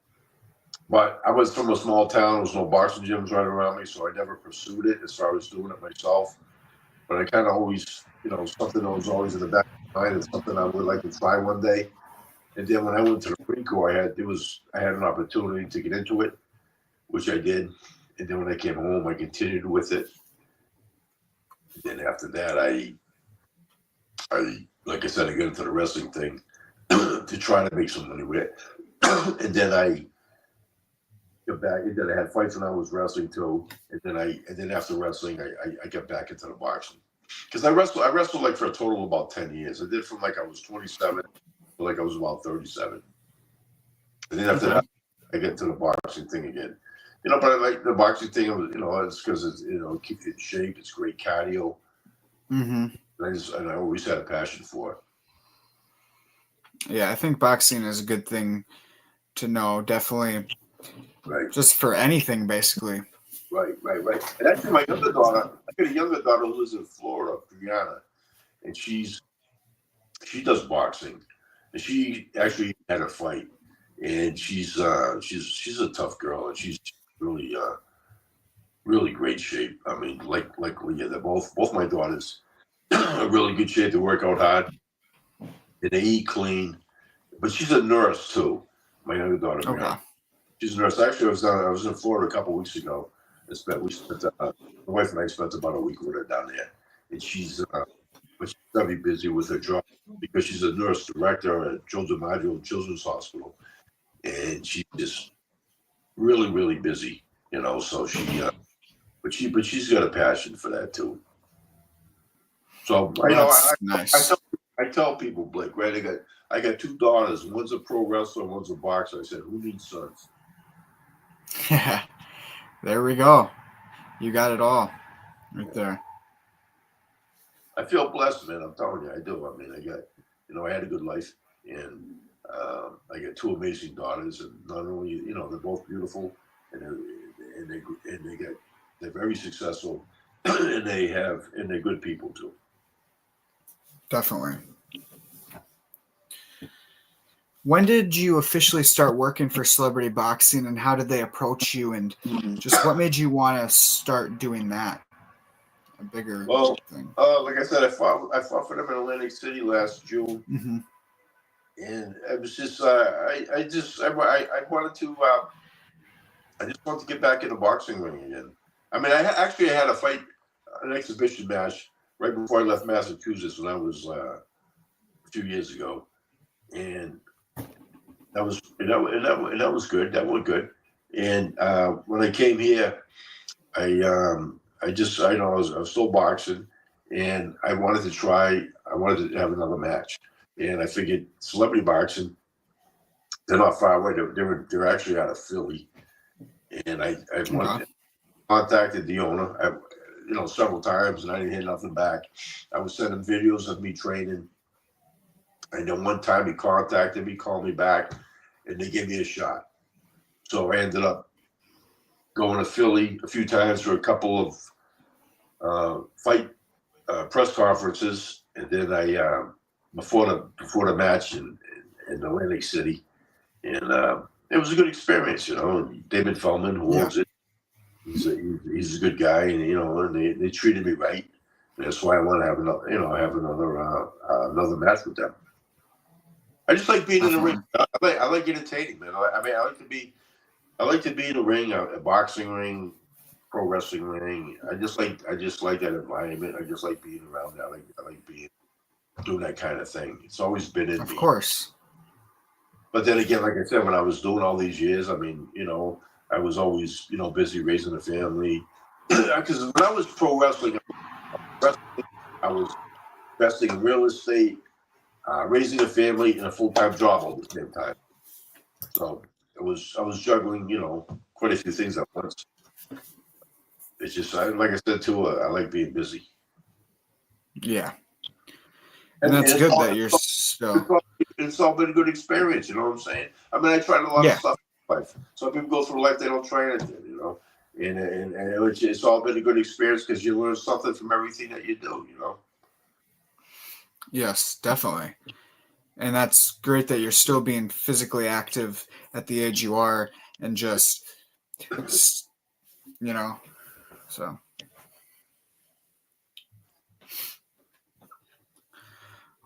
But I was from a small town. There was no boxing gyms right around me, so I never pursued it as far as doing it myself. But I kind of always, something that was always in the back of my mind. It's something I would like to try one day. And then when I went to the Marine Corps, I had an opportunity to get into it, which I did. And then when I came home, I continued with it. And then after that, I like I said, I got into the wrestling thing to try to make some money with it. And then I got back. And then I had fights when I was wrestling too. And then after wrestling, I got back into the boxing because I wrestled like for a total of about 10 years. I did from like I was 27 to like I was about 37. And then after that, I get to the boxing thing again. But I like the boxing thing. It's because it's keeps you in shape. It's great cardio. Mm-hmm. And I always had a passion for it. Yeah, I think boxing is a good thing to know. Definitely, Right. Just for anything, basically. Right. And actually, my younger daughter, I got a younger daughter who lives in Florida, Brianna, and she does boxing, and she actually had a fight, and she's a tough girl, and she's really really great shape. I mean, like Leah, they're both my daughters are really good shape. They work out hard and they eat clean. But she's a nurse too. My younger daughter. Okay. She's a nurse. Actually, I was in Florida a couple of weeks ago. My wife and I spent about a week with her down there, and she's very busy with her job because she's a nurse director at Joe DiMaggio Children's Hospital, and she's just really really busy. So she. But she's got a passion for that too. So nice. I tell people, Blake, right? I got two daughters. One's a pro wrestler, one's a boxer. I said, who needs sons? Yeah, there we go. You got it all right there. I feel blessed, man. I'm telling you, I do. I mean, I got, I had a good life, and I got two amazing daughters, and not only, they're both beautiful, and they're very successful, and they're good people too. Definitely. When did you officially start working for Celebrity Boxing, and how did they approach you, and just what made you want to start doing that? A bigger thing. Like I said, I fought for them in Atlantic City last June, and it was just I wanted to I just wanted to get back in the boxing ring again. I mean, I had a fight, an exhibition match right before I left Massachusetts when I was a few years ago, and that was good. That went good. And when I came here, I was still boxing, and I wanted to have another match, and I figured Celebrity Boxing, they're not far away. They're actually out of Philly, and I contacted the owner, several times, and I didn't hear nothing back. I was sending videos of me training, and then one time he contacted me, called me back, and they gave me a shot. So I ended up going to Philly a few times for a couple of fight press conferences, and then I before the match in Atlantic City, and it was a good experience. David Feldman, who owns it, he's a good guy, and and they treated me right. And that's why I want to have another match with them. I just like being in the ring. I like entertaining, man. I like to be in the ring, a boxing ring, pro wrestling ring. I just like that environment. I just like being around that. I like being doing that kind of thing. It's always been in me. Of course. But then again, like I said, when I was doing all these years, I mean, I was always, busy raising a family. Because when I was pro wrestling, I was investing in real estate, raising a family, and a full-time job all at the same time. So I was juggling, quite a few things at once. It's just, like I said too, I like being busy. Yeah. And that's good that you're still. It's all been a good experience, you know what I'm saying? I mean, I tried a lot of stuff in life. Some people go through life, they don't try anything, And it's all been a good experience because you learn something from everything that you do, Yes, definitely. And that's great that you're still being physically active at the age you are and just, so.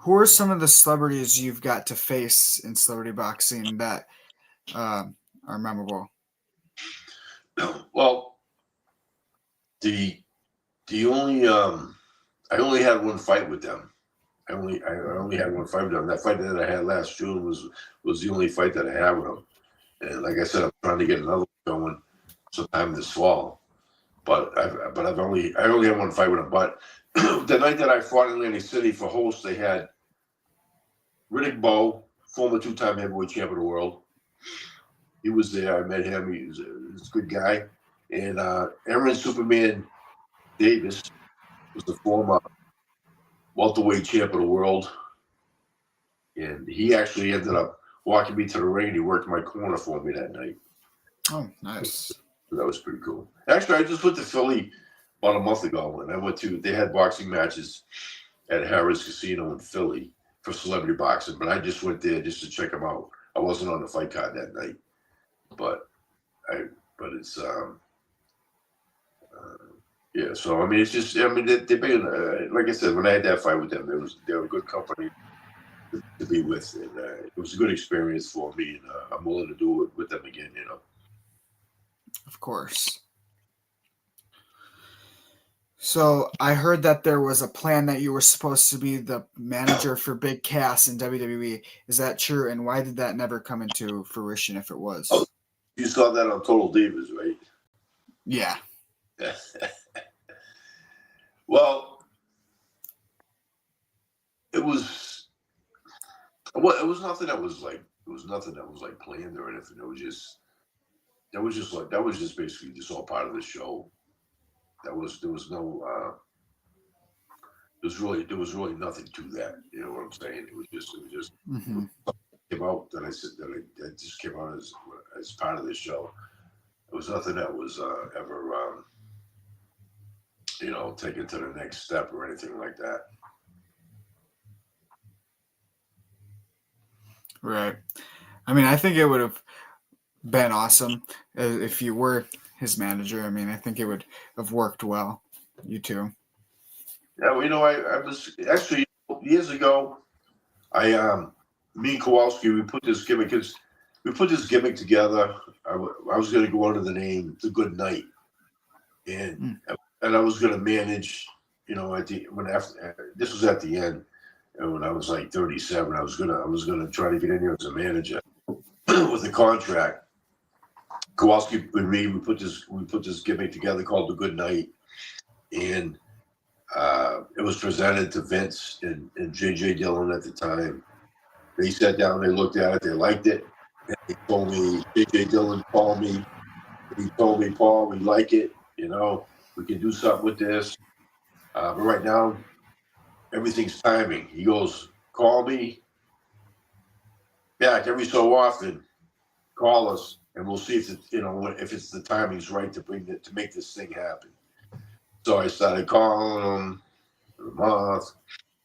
Who are some of the celebrities you've got to face in celebrity boxing that are memorable? Well, I only had one fight with them. I only had one fight with them. That fight that I had last June was the only fight that I had with them. And like I said, I'm trying to get another one going sometime this fall. But I only had one fight with them. But the night that I fought in Atlantic City for host, they had Riddick Bowe, former 2-time heavyweight champion of the world. He was there. I met him. He's a good guy. And Aaron Superman Davis was the former welterweight champ of the world. And he actually ended up walking me to the ring. He worked my corner for me that night. Oh, nice. That was pretty cool. Actually, I just went to Philly about a month ago, and they had boxing matches at Harrah's Casino in Philly for celebrity boxing, but I just went there just to check them out. I wasn't on the fight card that night, but it's yeah. So I mean, it's just they've been like I said, when I had that fight with them, they were a good company to be with, and it was a good experience for me, and I'm willing to do it with them again. Of course. So I heard that there was a plan that you were supposed to be the manager for Big Cass in WWE. Is that true? And why did that never come into fruition if it was? Oh, you saw that on Total Divas, right? Yeah. Well, it was nothing that was like planned or anything. That was just basically just all part of the show. There was really nothing to that. You know what I'm saying? It was just Mm-hmm. came out that that just came out as part of the show. It was nothing that was ever taken to the next step or anything like that. Right. I mean, I think it would have been awesome if you were his manager. I mean, I think it would have worked well. You too. Yeah, well, I was actually years ago. Me and Kowalski, we put this gimmick together. I was going to go under the name The Good Night, and I was going to manage. This was at the end, and when I was like 37, I was gonna try to get in here as a manager with a contract. Kowalski and me, we put this gimmick together called The Good Night, and it was presented to Vince and J.J. Dillon at the time. They sat down, they looked at it, they liked it. And they told me, J.J. Dillon called me. He told me, Paul, we like it. We can do something with this. But right now, everything's timing. He goes, call me back every so often. Call us, and we'll see if it's the timing's right to make this thing happen. So I started calling him for a month.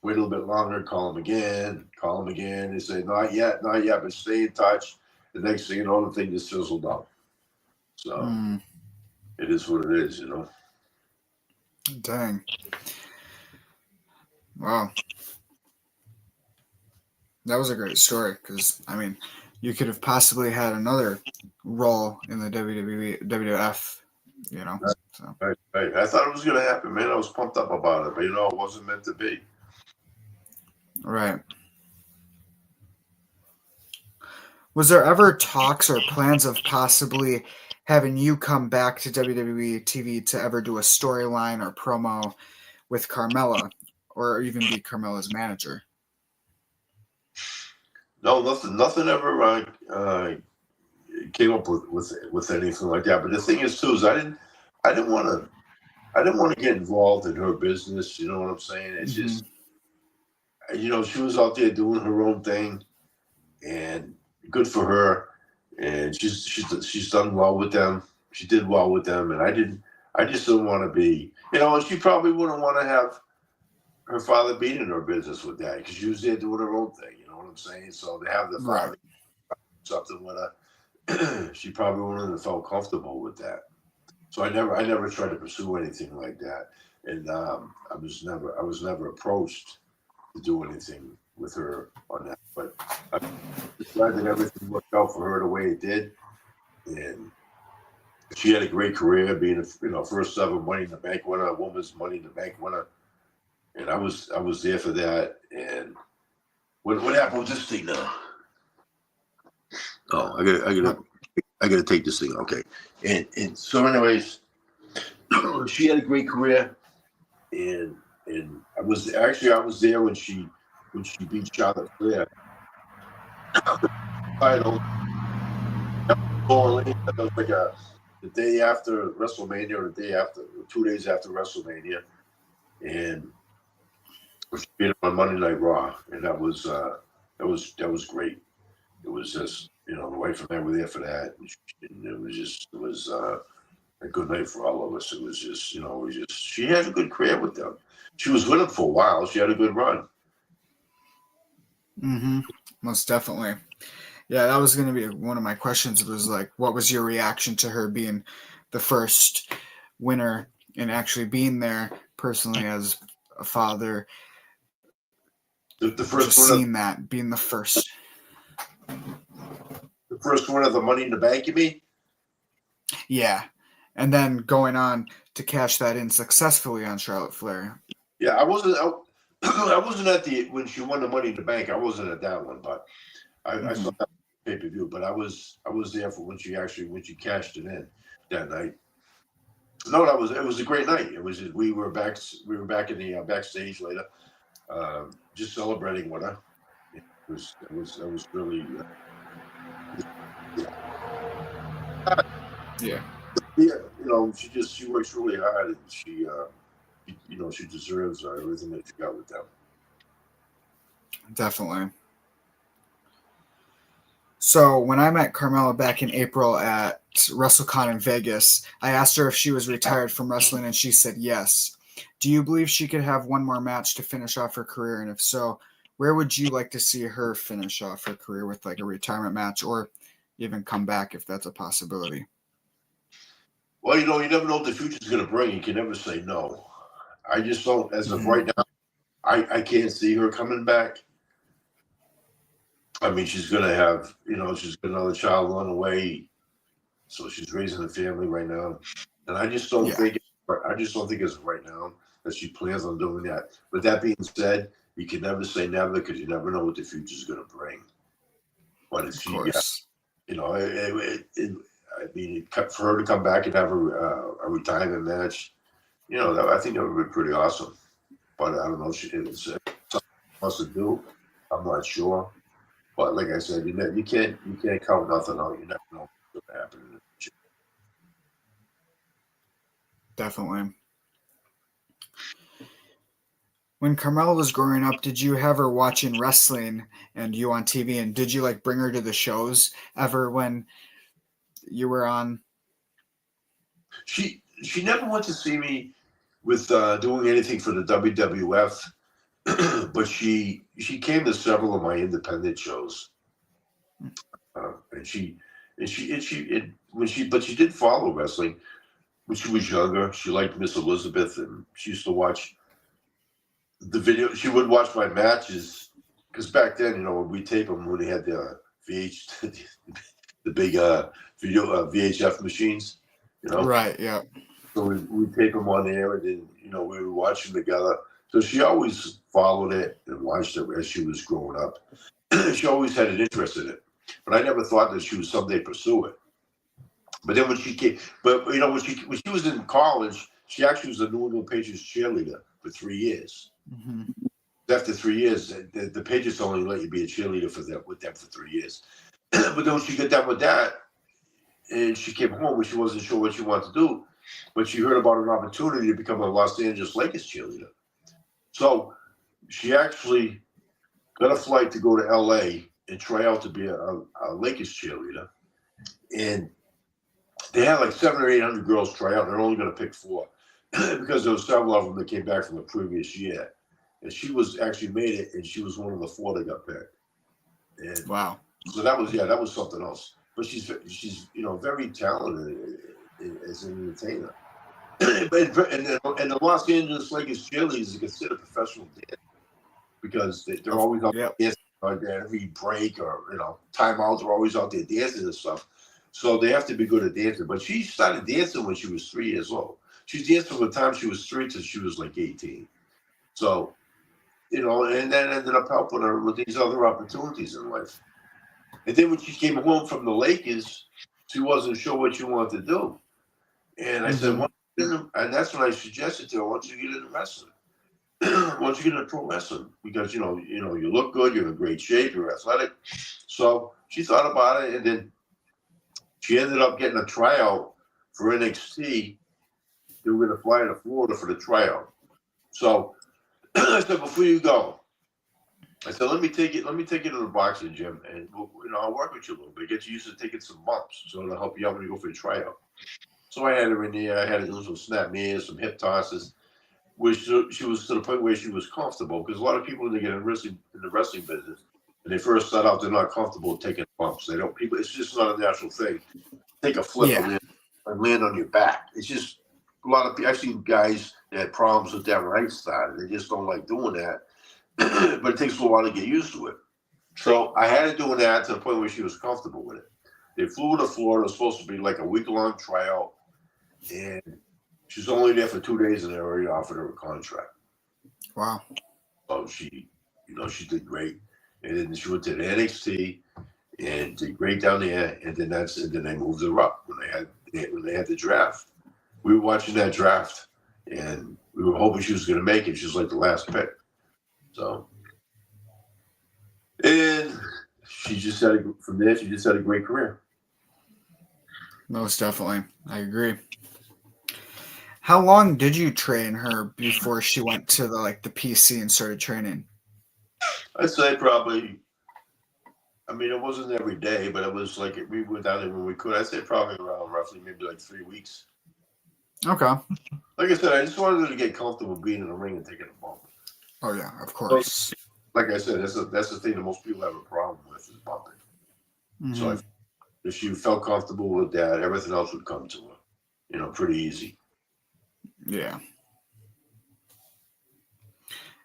Wait a little bit longer, call him again. They say, not yet, but stay in touch. The next thing you know, the thing just fizzled out. So It is what it is, Dang. Wow. That was a great story because, I mean, you could have possibly had another role in the WWF, So. Right. I thought it was going to happen, man. I was pumped up about it, but, it wasn't meant to be. Right. Was there ever talks or plans of possibly having you come back to WWE TV to ever do a storyline or promo with Carmella, or even be Carmella's manager? No, nothing ever came up with anything like that. But the thing is, too, is I didn't want to get involved in her business. You know what I'm saying? It's just, she was out there doing her own thing, and good for her. And she's done well with them. She did well with them, and I just didn't want to be, and she probably wouldn't want to have her father being in her business with that, because she was there doing her own thing. You know what I'm saying? So to have the father something with her, she probably wouldn't have felt comfortable with that. So I never tried to pursue anything like that, and I was never approached to do anything with her on that. But I'm glad that everything worked out for her the way it did, and she had a great career, being a first ever Money in the Bank winner, a woman's Money in the Bank winner, and I was there for that. And what happened with this thing now? Oh, I gotta take this thing. Okay, and so anyways, she had a great career, and I was there when she beat Charlotte Flair. Title. That was like the day after WrestleMania, or the day after, 2 days after WrestleMania, and she beat him on Monday Night Raw, and that was great. It was just, the wife and I were there for that, and it was a good night for all of us. It was just, she had a good career with them. She was with them for a while. She had a good run. Mm-hmm. Most definitely. Yeah, that was going to be one of my questions. Was like, what was your reaction to her being the first winner and actually being there personally as a father? The first one, seeing that being the first. The first one of the Money in the Bank, you mean? Yeah, and then going on to cash that in successfully on Charlotte Flair. Yeah, I wasn't at when she won the Money in the Bank. I wasn't at that one, but I saw that pay-per-view. But I was there for when she cashed it in that night. No, it was a great night. It was we were back in the backstage later, just celebrating with her. It was really. Yeah, she works really hard, and she deserves everything that she got with them. Definitely. So when I met Carmella back in April at WrestleCon in Vegas, I asked her if she was retired from wrestling, and she said yes. Do you believe she could have one more match to finish off her career? And if so, where would you like to see her finish off her career, with like a retirement match, or even come back if that's a possibility? Well, you never know what the future's going to bring. You can never say no. I just don't, as of right now, I can't see her coming back. I mean, she's going to have, she's got another child on the way, so she's raising a family right now, and I just don't think it's right now that she plans on doing that. But that being said, you can never say never, because you never know what the future's going to bring. But if she, for her to come back and have a retirement match, I think that would be pretty awesome. But I don't know if it's something she wants to do. I'm not sure. But like I said, you can't count nothing out. You never know what's going to happen in the future. Definitely. When Carmella was growing up, did you have her watching wrestling and you on TV? And did you bring her to the shows ever when you were on? She never went to see me with doing anything for the WWF, but she came to several of my independent shows, but she did follow wrestling when she was younger. She liked Miss Elizabeth, and she used to watch the video. She would watch my matches, because back then, when we tape them, when they had the the big video VHF machines, Right, yeah. So we tape them on air, and then we would watch them together. So she always followed it and watched it as she was growing up. She always had an interest in it, but I never thought that she would someday pursue it. But then when she came, but you know, when she was in college, she actually was a New England Patriots cheerleader for 3 years. Mm-hmm. After 3 years, the Patriots only let you be a cheerleader with them for 3 years. But then when she got done with that, and she came home and she wasn't sure what she wanted to do, but she heard about an opportunity to become a Los Angeles Lakers cheerleader. So she actually got a flight to go to LA and try out to be a Lakers cheerleader. And they had like 700 or 800 girls try out. They're only going to pick 4 because there was several of them that came back from the previous year. And she was actually made it, and she was one of the 4 that got picked. And wow. So that was something else. But she's very talented as an entertainer. And the Los Angeles Lakers cheerleaders are considered professional dancers because they're always out there dancing every break or timeouts. They're always out there dancing and stuff. So they have to be good at dancing. But she started dancing when she was 3 years old. She danced from the time she was 3 till she was like 18. So, and then ended up helping her with these other opportunities in life. And then when she came home from the Lakers, she wasn't sure what she wanted to do. And I said, and that's when I suggested to her, why don't you get into wrestling? Why don't you get into pro wrestling? Because, you look good, you're in great shape, you're athletic. So she thought about it, and then she ended up getting a tryout for NXT. They were going to fly to Florida for the tryout. So I said, before you go, I said, let me take you to the boxing gym, and I'll work with you a little bit, get you used to taking some bumps, so it'll help you out when you go for the tryout. So I had her in there. I had her do some snap knees, some hip tosses, which she was to the point where she was comfortable. Because a lot of people, when they get in the wrestling business, and they first start out, they're not comfortable taking bumps. They don't. It's just not a natural thing. Take a flip and land on your back. It's just a lot of people. I've seen guys that had problems with that when I started. They just don't like doing that. But it takes a while to get used to it. So I had her doing that to the point where she was comfortable with it. They flew to Florida. It was supposed to be like a week-long tryout. And she was only there for 2 days, and they already offered her a contract. Wow. So she did great. And then she went to the NXT and did great down there. And then they moved her up when they had the draft. We were watching that draft, and we were hoping she was going to make it. She was like the last pick. So, and she just had a great career. Most definitely. I agree. How long did you train her before she went to the PC and started training? I'd say probably, it wasn't every day, but it was like we went down there when we could. I'd say probably around roughly maybe like 3 weeks. Okay. Like I said, I just wanted her to get comfortable being in the ring and taking a bump. Oh yeah, of course. So, like I said, that's the thing that most people have a problem with is bumping. Mm-hmm. So if she felt comfortable with that, everything else would come to her, pretty easy. Yeah.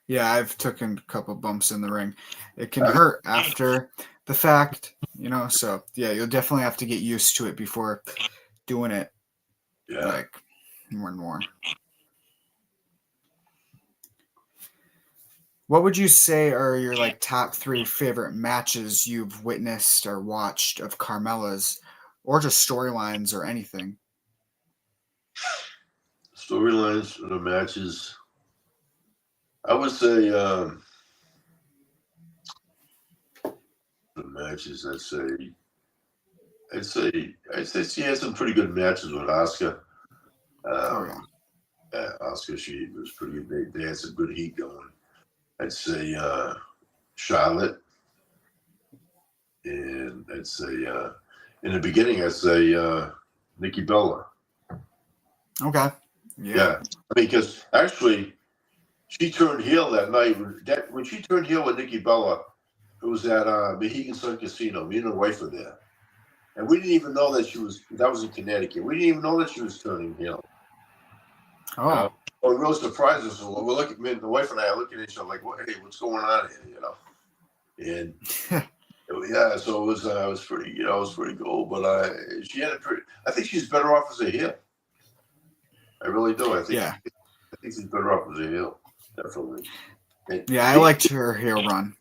Yeah, I've taken a couple bumps in the ring. It can hurt after the fact, so yeah, you'll definitely have to get used to it before doing it. Yeah. More and more. What would you say are your top 3 favorite matches you've witnessed or watched of Carmella's, or just storylines or anything? Storylines or the matches, I would say the matches. I'd say she had some pretty good matches with Asuka. Asuka, she was pretty good. They had some good heat going. I'd say Charlotte, and I'd say in the beginning, I'd say Nikki Bella. Okay. Yeah. Because actually, she turned heel that night. When she turned heel with Nikki Bella, it was at Mohegan Sun Casino. Me and her wife were there, and we didn't even know that that was in Connecticut. We didn't even know that she was turning heel. Oh. It really surprised us. We're looking, the wife and I are looking at each other like, "Hey, what's going on here?" And so it was pretty cool. But she had I think she's better off as a heel. I really do. I think she's better off as a heel. definitely. And Yeah, I liked her heel run.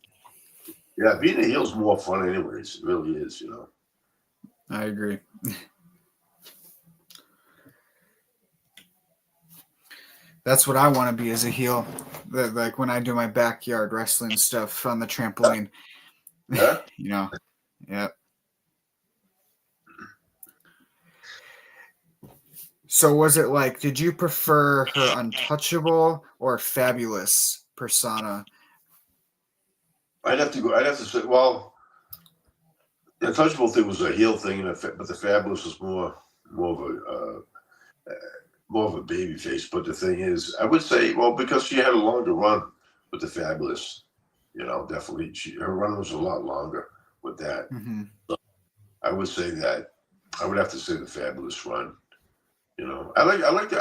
yeah, being a heel is more fun anyways. It really is, you know. I agree. That's what I want to be as a heel. Like when I do my backyard wrestling stuff on the trampoline. Yeah. You know. Yep. So was it like, did you prefer her untouchable or fabulous persona? I'd have to say, well, the untouchable thing was a heel thing, but the fabulous was more of a baby face. But the thing is, I would say, well, because she had a longer run with the fabulous, you know, definitely her run was a lot longer with that. Mm-hmm. So I would say that I would have to say the fabulous run. You know, I liked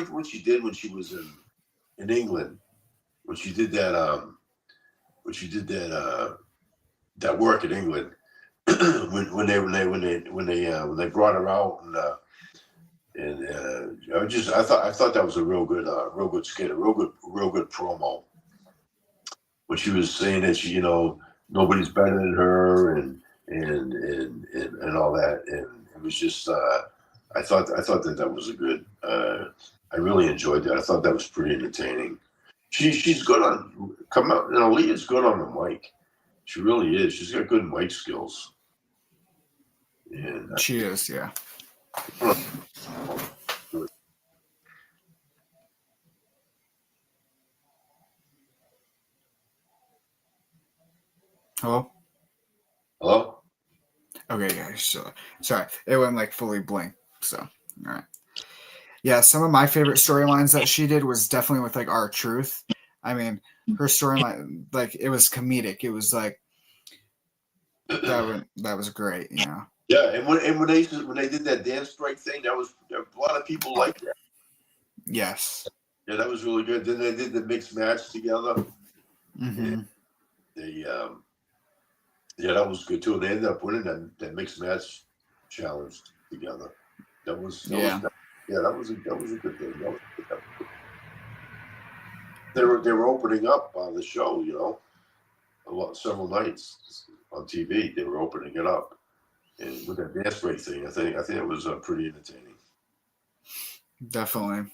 what she did when she was in England, when she did that that work in England when they brought her out I thought that was a real good skit, a real good promo when she was saying that she, you know, nobody's better than her and all that, and it was just I thought that was a good I really enjoyed that. I thought that was pretty entertaining. She's good on come out, you know, Leah's good on the mic. She really is. She's got good mic skills. And She is, yeah. Hello? Hello? Okay, yeah, so sorry. It went like fully blank. So, all right. Yeah, some of my favorite storylines that she did was definitely with like R-Truth. I mean, her storyline, like, it was comedic. It was like that was great, you know. Yeah, and when they did that dance strike thing, there a lot of people like that. Yes. Yeah, that was really good. Then they did the mixed match together. Mm-hmm. They yeah, that was good too. They ended up winning that mixed match challenge together. That was a good thing. They were opening up the show, you know, several nights on TV. They were opening it up, and with that dance break thing, I think it was pretty entertaining. Definitely.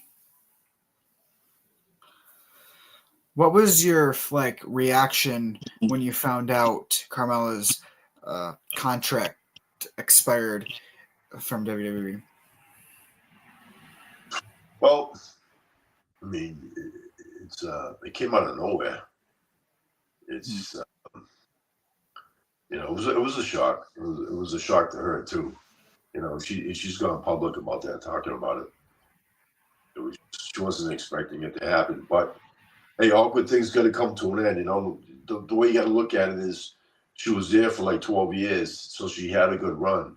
What was your like reaction when you found out Carmella's contract expired from WWE? Well, I mean, it came out of nowhere. It's you know, it was a shock. It was a shock to her too. You know, she's gone public about that, talking about it. She wasn't expecting it to happen, but hey, all good things got to come to an end. You know, the way you got to look at it is, she was there for like 12 years, so she had a good run.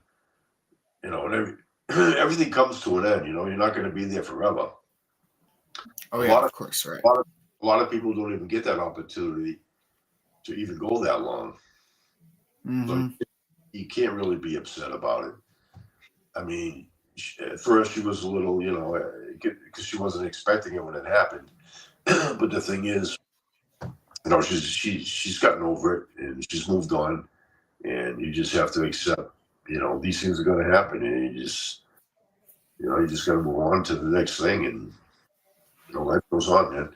You know, and everything comes to an end. You know, you're not going to be there forever. Oh yeah, of course, right. A lot of people don't even get that opportunity to even go that long. Mm-hmm. So you can't really be upset about it. I mean, at first she was a little, you know, because she wasn't expecting it when it happened. But the thing is, you know, she's gotten over it and she's moved on, and you just have to accept, you know, these things are going to happen, and you just got to move on to the next thing, and you know, life goes on,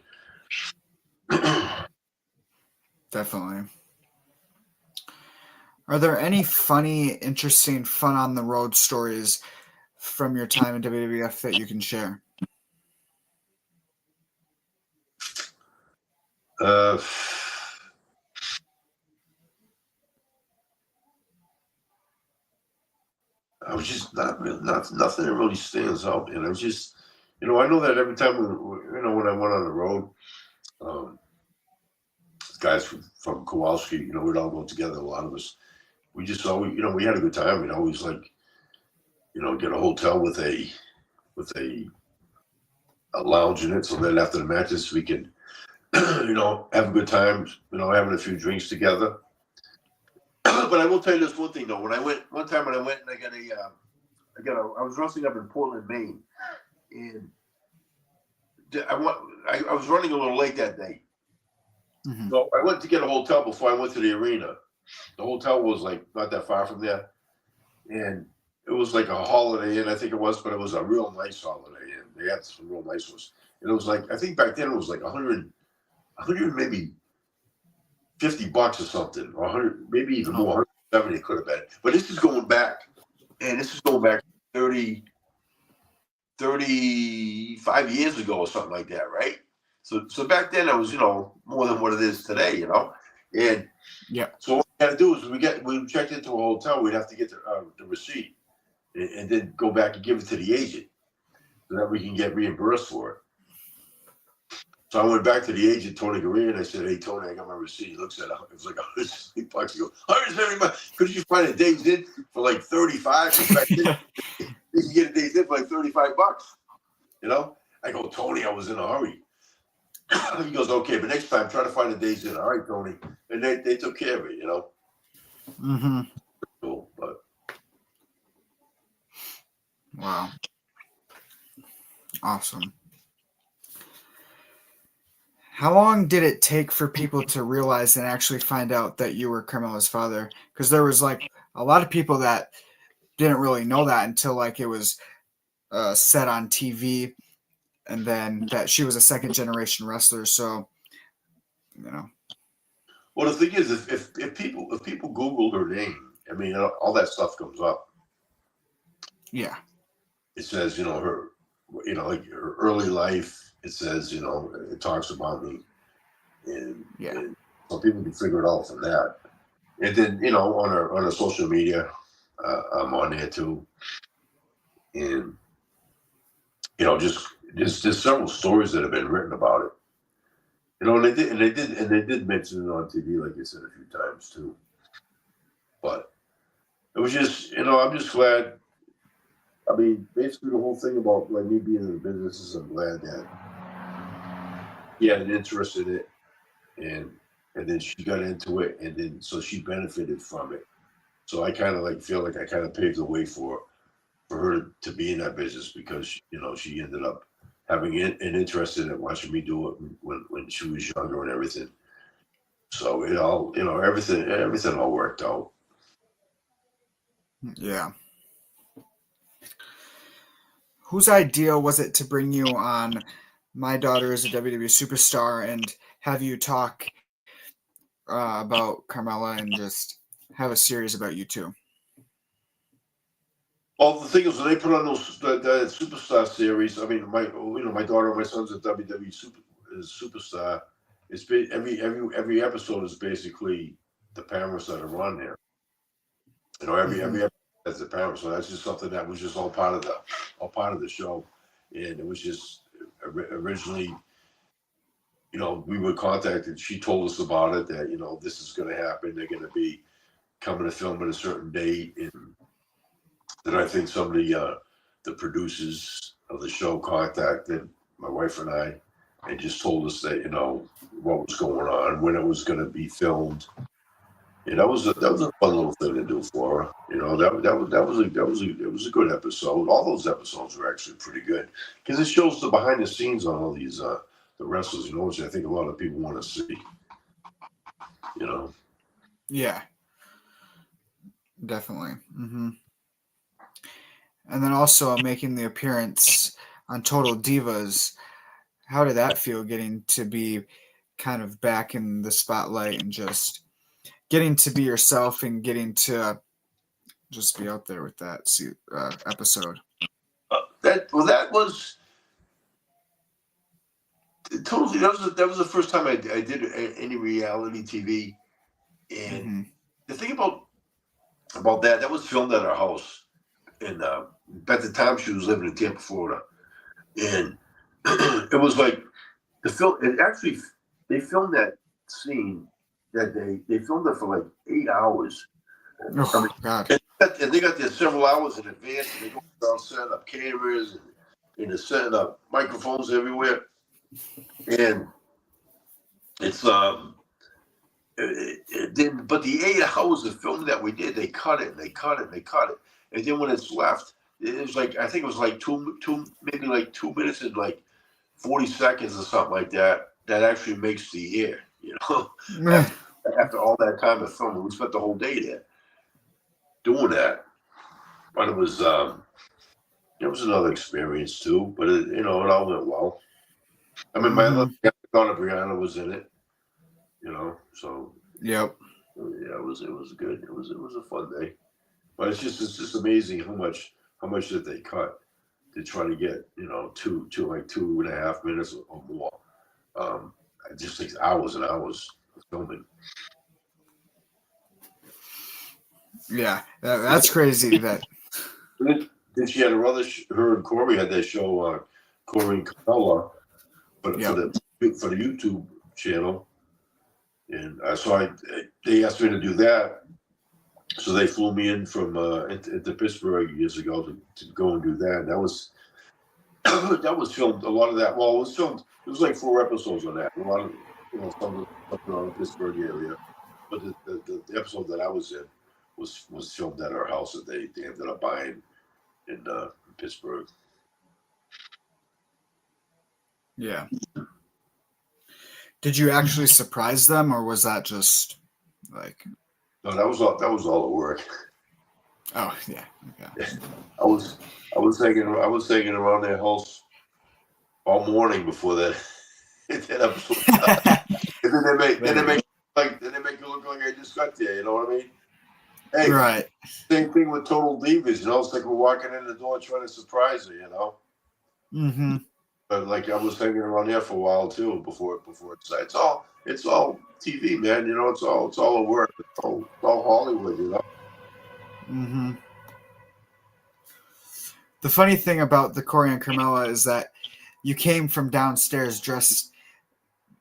man. Definitely. Are there any funny, interesting, fun on the road stories from your time in WWF that you can share? I was just nothing that really stands out, and I was just, you know, I know that every time you know, when I went on the road, guys from Kowalski, you know, we'd all go together. A lot of us, we just always, you know, we had a good time. We'd always like, you know, get a hotel with a lounge in it, so that after the matches we could, you know, have a good time. You know, having a few drinks together. But I will tell you this one thing though. When I went one time, and I was wrestling up in Portland, Maine, and I was running a little late that day. Mm-hmm. So I went to get a hotel before I went to the arena. The hotel was like not that far from there. And it was like a Holiday Inn, I think it was, but it was a real nice Holiday Inn. They had some real nice ones. And it was like, I think back then it was like 100 maybe $50 or something, or 100, maybe even more, 170 it could have been. But this is going back, and this is going back 35 years ago or something like that, right? So back then it was, more than what it is today, And so what we had to do is we checked into a hotel, we'd have to get the receipt and then go back and give it to the agent so that we can get reimbursed for it. So I went back to the agent, Tony Gurria, and I said, "Hey, Tony, I got my receipt." He looks at it. It was like $170. He goes, $170. Couldn't you find a Days Inn for like 35? Back then, you can get a Days Inn for like $35. I go, "Tony, I was in a hurry." He goes, "Okay, but next time, try to find a Days Inn." All right, Tony. And they took care of it, Mm-hmm. Cool, but. Wow. Awesome. How long did it take for people to realize and actually find out that you were Carmella's father? Because there was like a lot of people that didn't really know that until like it was set on TV, and then that she was a second generation wrestler. So, Well, the thing is, if people Googled her name, I mean, all that stuff comes up. Yeah. It says, her, like her early life. It says, it talks about me, and so people can figure it out from that. And then, on her social media, I'm on there too, and just several stories that have been written about it. And they did mention it on TV, like I said a few times too. But it was just, I'm just glad. I mean, basically the whole thing about like me being in the business is I'm glad that he had an interest in it, and then she got into it, and then so she benefited from it. So I kind of like feel like I kind of paved the way for her to be in that business, because she ended up having an interest in it, watching me do it when she was younger and everything. So it all, everything all worked out. Yeah. Whose idea was it to bring you on My Daughter is a WWE Superstar and have you talk about Carmella and just have a series about you two? Well, the thing is, when they put on the Superstar series, I mean, my daughter and my son's a WWE Superstar. It's been every episode is basically the parents that are on there. Every episode has the parents, so that's just something that was just all part of the show, and it was just originally, we were contacted. She told us about it, that this is going to happen. They're going to be coming to film at a certain date, and then I think some of the producers of the show contacted my wife and I, and just told us that what was going on, when it was going to be filmed. And that was a fun little thing to do for her. It was a good episode. All those episodes were actually pretty good, because it shows the behind the scenes on all these the wrestlers, which I think a lot of people want to see. Yeah, definitely. Mm-hmm. And then also making the appearance on Total Divas. How did that feel, getting to be kind of back in the spotlight and just getting to be yourself and getting to just be out there with that episode? That was totally. That was the first time I did any reality TV, and the thing about that was filmed at our house, and at the time she was living in Tampa, Florida, and it was like the film. And actually, they filmed that scene that they filmed it for like 8 hours. Oh, God. And they got there several hours in advance, and they go around setting up cameras and they're setting up microphones everywhere. And it's but the 8 hours of film that we did, they cut it. And then when it's left, it was like, I think it was like maybe like 2 minutes and like 40 seconds or something like that, that actually makes the air, after all that time of filming. We spent the whole day there doing that. But it was another experience too, but it all went well. I mean, my other Donna Brianna was in it, so yep. Yeah, it was good. It was a fun day. But it's just amazing how much that they cut to try to get, 2.5 minutes or more. It just takes hours and hours of filming. Yeah, that's crazy. That then she had her and Corey had that show, Corey and Carmella, for the YouTube channel, and so they asked me to do that. So they flew me in from into Pittsburgh years ago to go and do that. And that was filmed. A lot of that. Well, it was filmed. It was like 4 episodes on that. A lot of some around the Pittsburgh area. But the episode that I was in was filmed at our house that they ended up buying in Pittsburgh. Yeah. Did you actually surprise them, or was that just like? No, that was all the work. Oh yeah. Okay. I was hanging around their house all morning before that episode. And then they make it look like I just got there. You know what I mean? Hey, right. Same thing with Total Divas. It's like we're walking in the door trying to surprise her. Mm-hmm. But like I was hanging around there for a while too before it's all TV, man. It's all a work. It's all Hollywood. Mm-hmm. The funny thing about the Corey and Carmella is that you came from downstairs dressed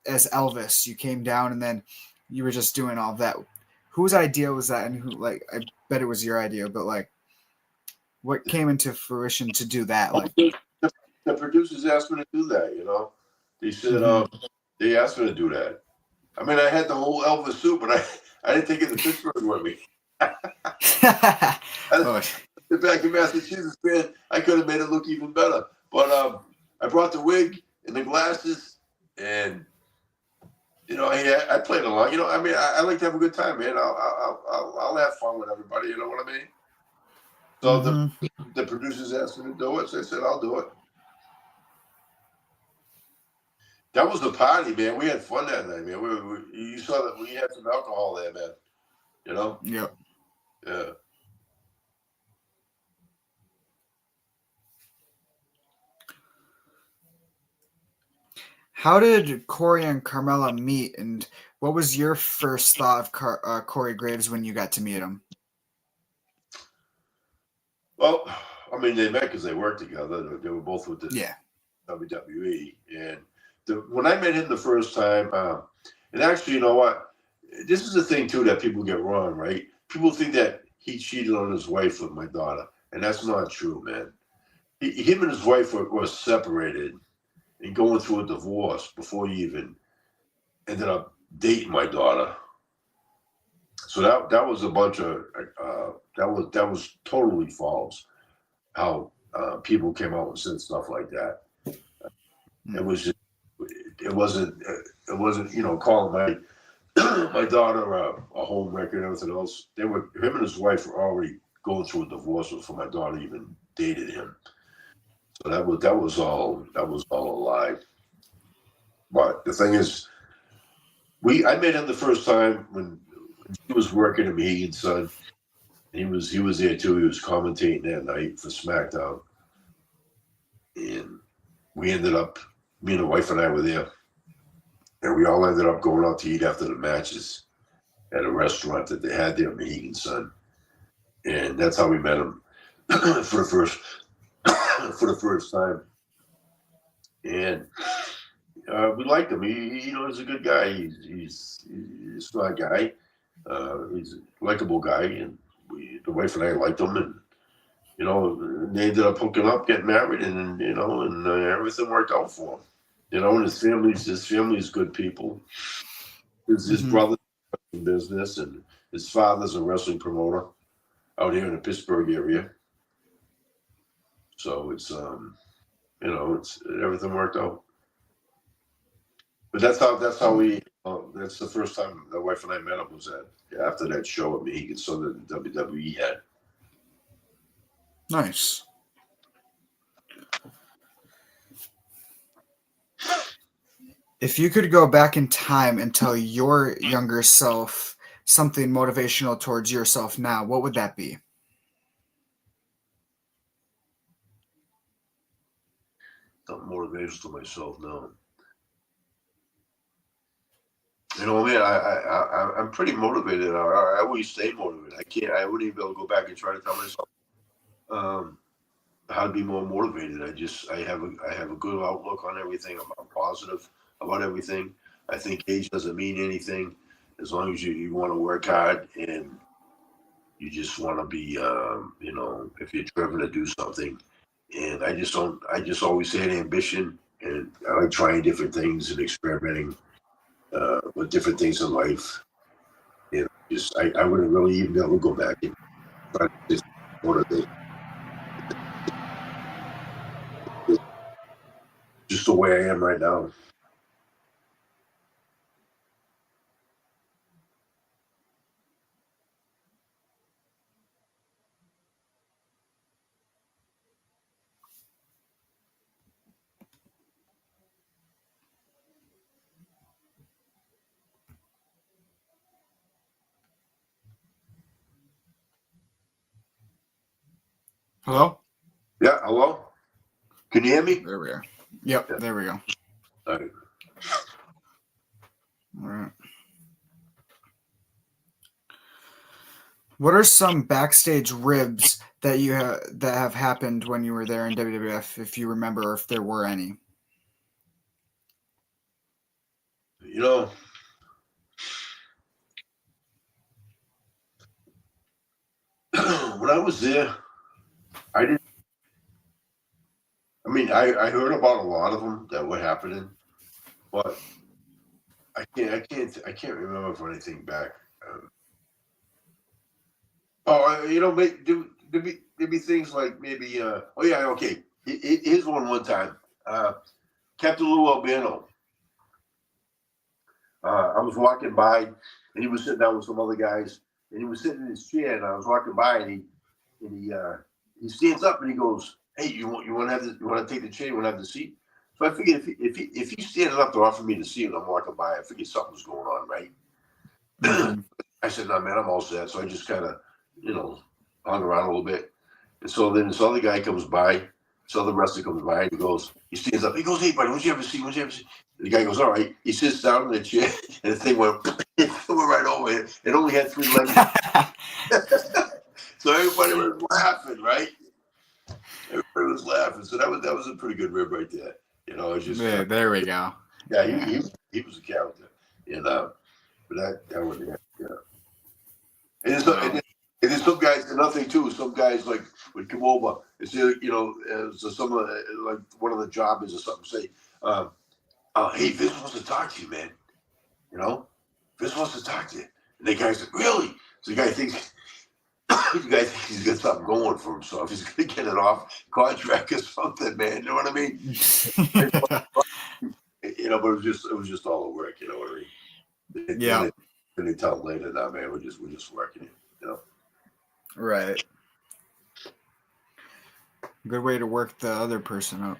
as Elvis. You came down and then you were just doing all that. Whose idea was that? And who, I bet it was your idea, but what came into fruition to do that? The producers asked me to do that, They said, they asked me to do that. I mean, I had the whole Elvis suit, but I didn't take it to Pittsburgh with me. Back in Massachusetts, man, I could have made it look even better. But I brought the wig and the glasses, and I played along. I mean, I like to have a good time, man. I'll have fun with everybody. You know what I mean? So the producers asked me to do it, so I said I'll do it. That was the party, man. We had fun that night, man. You saw that we had some alcohol there, man. Yep. Yeah. How did Corey and Carmella meet, and what was your first thought of Corey Graves when you got to meet him? Well, I mean, they met because they worked together. They were both with the WWE, and when I met him the first time, and actually, you know what? This is the thing too that people get wrong, right? People think that he cheated on his wife with my daughter, and that's not true, man. Him and his wife were separated and going through a divorce before he even ended up dating my daughter. So that was a bunch of that was totally false. How people came out and said stuff like that. It wasn't calling my daughter a home wrecker and everything else. Him and his wife were already going through a divorce before my daughter even dated him. So that was all a lie. But the thing is, I met him the first time when he was working at Mohegan Sun. He was there too. He was commentating that night for Smackdown, and we ended up. Me and the wife and I were there, and we all ended up going out to eat after the matches at a restaurant that they had there in Mohegan Sun, and that's how we met him for the first time. And we liked him. He's a good guy. He's a smart guy. He's a likable guy, and the wife and I liked him, and they ended up hooking up, getting married, and everything worked out for him. And his family's good people. His brother's in business, and his father's a wrestling promoter out here in the Pittsburgh area. So it's everything worked out. But that's how we. That's the first time the wife and I met him was after that show at Mohegan Sun that the WWE had. Nice. If you could go back in time and tell your younger self something motivational towards yourself now, what would that be? Something motivational to myself now. You know, man, I'm pretty motivated. I always stay motivated. I wouldn't even be able to go back and try to tell myself how to be more motivated. I have a good outlook on everything. I'm positive about everything. I think age doesn't mean anything as long as you want to work hard and you just want to be, you know, if you're driven to do something. And I just always had ambition, and I like trying different things and experimenting with different things in life. And I wouldn't really even be able to go back and try to just motivate. Just the way I am right now. Hello? Yeah, hello? Can you hear me? There we are. Yep, yeah. There we go. All right. All right. What are some backstage ribs that that have happened when you were there in WWF, if you remember, or if there were any? You know, when I was there, I heard about a lot of them that were happening, but I can't remember for anything back. You know, there'd be things like maybe. Oh yeah, okay. Here's one time. Captain Lou Albano. I was walking by, and he was sitting down with some other guys, and he was sitting in his chair, and I was walking by, and he stands up and he goes, "Hey, you want to take the chair? You want to have the seat?" So I figured if he's standing up to offer me the seat and I'm walking by, I figured something's going on, right? Mm-hmm. I said, "No, man, I'm all set." So I just kind of, you know, hung around a little bit, and so then this other guy comes by, this other wrestler comes by, and he stands up, he goes, "Hey, buddy, why don't you have a seat? Why don't you have a seat?" And the guy goes, "All right." He sits down in the chair, and the thing went right over it. It only had 3 legs. So everybody was laughing, right? Everybody was laughing. So that was a pretty good rib right there. You know, it's just there we go. Yeah, he was a character, and but that was yeah. And then some guys, another thing too. Some guys like would come over and say, you know, so some like one of the jobbers or something say, "Hey, Vince wants to talk to you, man. You know, Vince wants to talk to you." And the guy said, "Really?" So the guy thinks. You guys think he's got something going for himself. He's going to get it off contract or something, man. You know what I mean? You know, but it was just all the work. You know what I mean? Yeah. And they tell later, "Nah, man, we're just working it." You know. Right. Good way to work the other person up.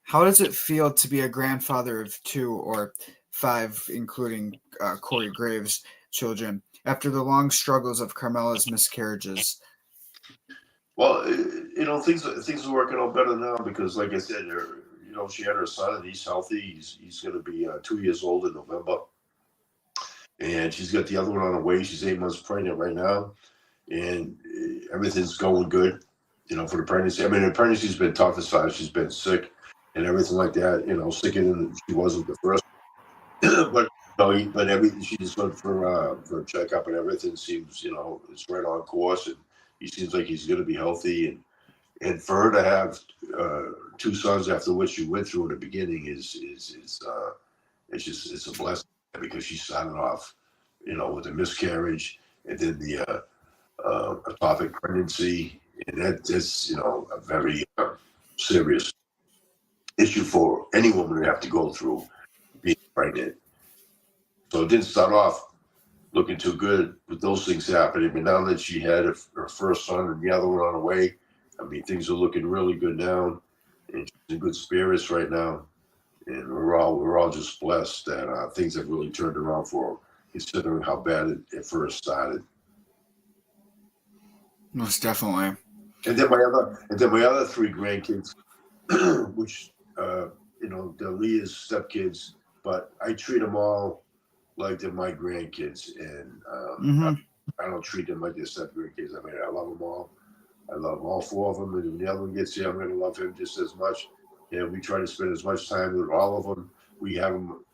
How does it feel to be a grandfather of 2 or 5, including Corey Graves' children, after the long struggles of Carmella's miscarriages? Well, you know, things are working out better now because, like I said, you know, she had her son and he's healthy. He's going to be 2 years old in November, and she's got the other one on the way. She's 8 months pregnant right now, and everything's going good. You know, for the pregnancy. I mean, the pregnancy's been tough as far as she's been sick and everything like that. You know, sicker than she wasn't the first. But everything, she just went for a checkup and everything seems, you know, it's right on course, and he seems like he's going to be healthy, and for her to have 2 sons after what she went through in the beginning is it's a blessing because she started off, you know, with a miscarriage and then the ectopic pregnancy, and that's, you know, a very serious issue for any woman to have to go through being pregnant. So it didn't start off looking too good with those things happening. But now that she had her first son and the other one on the way, I mean, things are looking really good now. And she's in good spirits right now. And we're all just blessed that things have really turned around for her, considering how bad it first started. Most definitely. And then my other three grandkids, which they're Leah's stepkids, but I treat them all like they're my grandkids, and I don't treat them like they're step grandkids. I mean, I love them all. I love all four of them, and when the other one gets here, I'm going to love him just as much. And we try to spend as much time with all of them. We have them,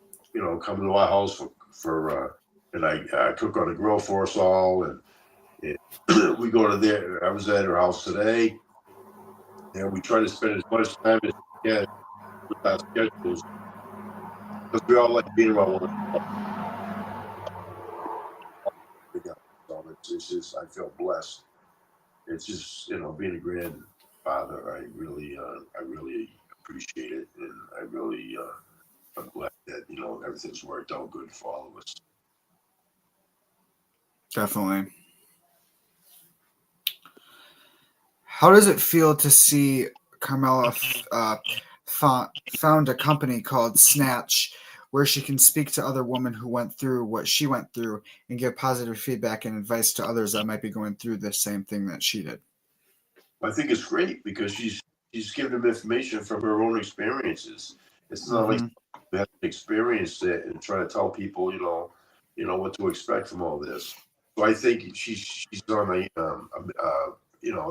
come to our house and I cook on the grill for us all, and we go to I was at her house today, and we try to spend as much time as we can with our schedules, because we all like being around one another. It's just, I feel blessed. It's just, being a grandfather, I really appreciate it, and I really I'm glad that everything's worked out good for all of us. Definitely. How does it feel to see Carmella found a company called Snatch, where she can speak to other women who went through what she went through and give positive feedback and advice to others that might be going through the same thing that she did? I think it's great because she's giving them information from her own experiences. It's not like we have to experience it and try to tell people, what to expect from all this. So I think she's on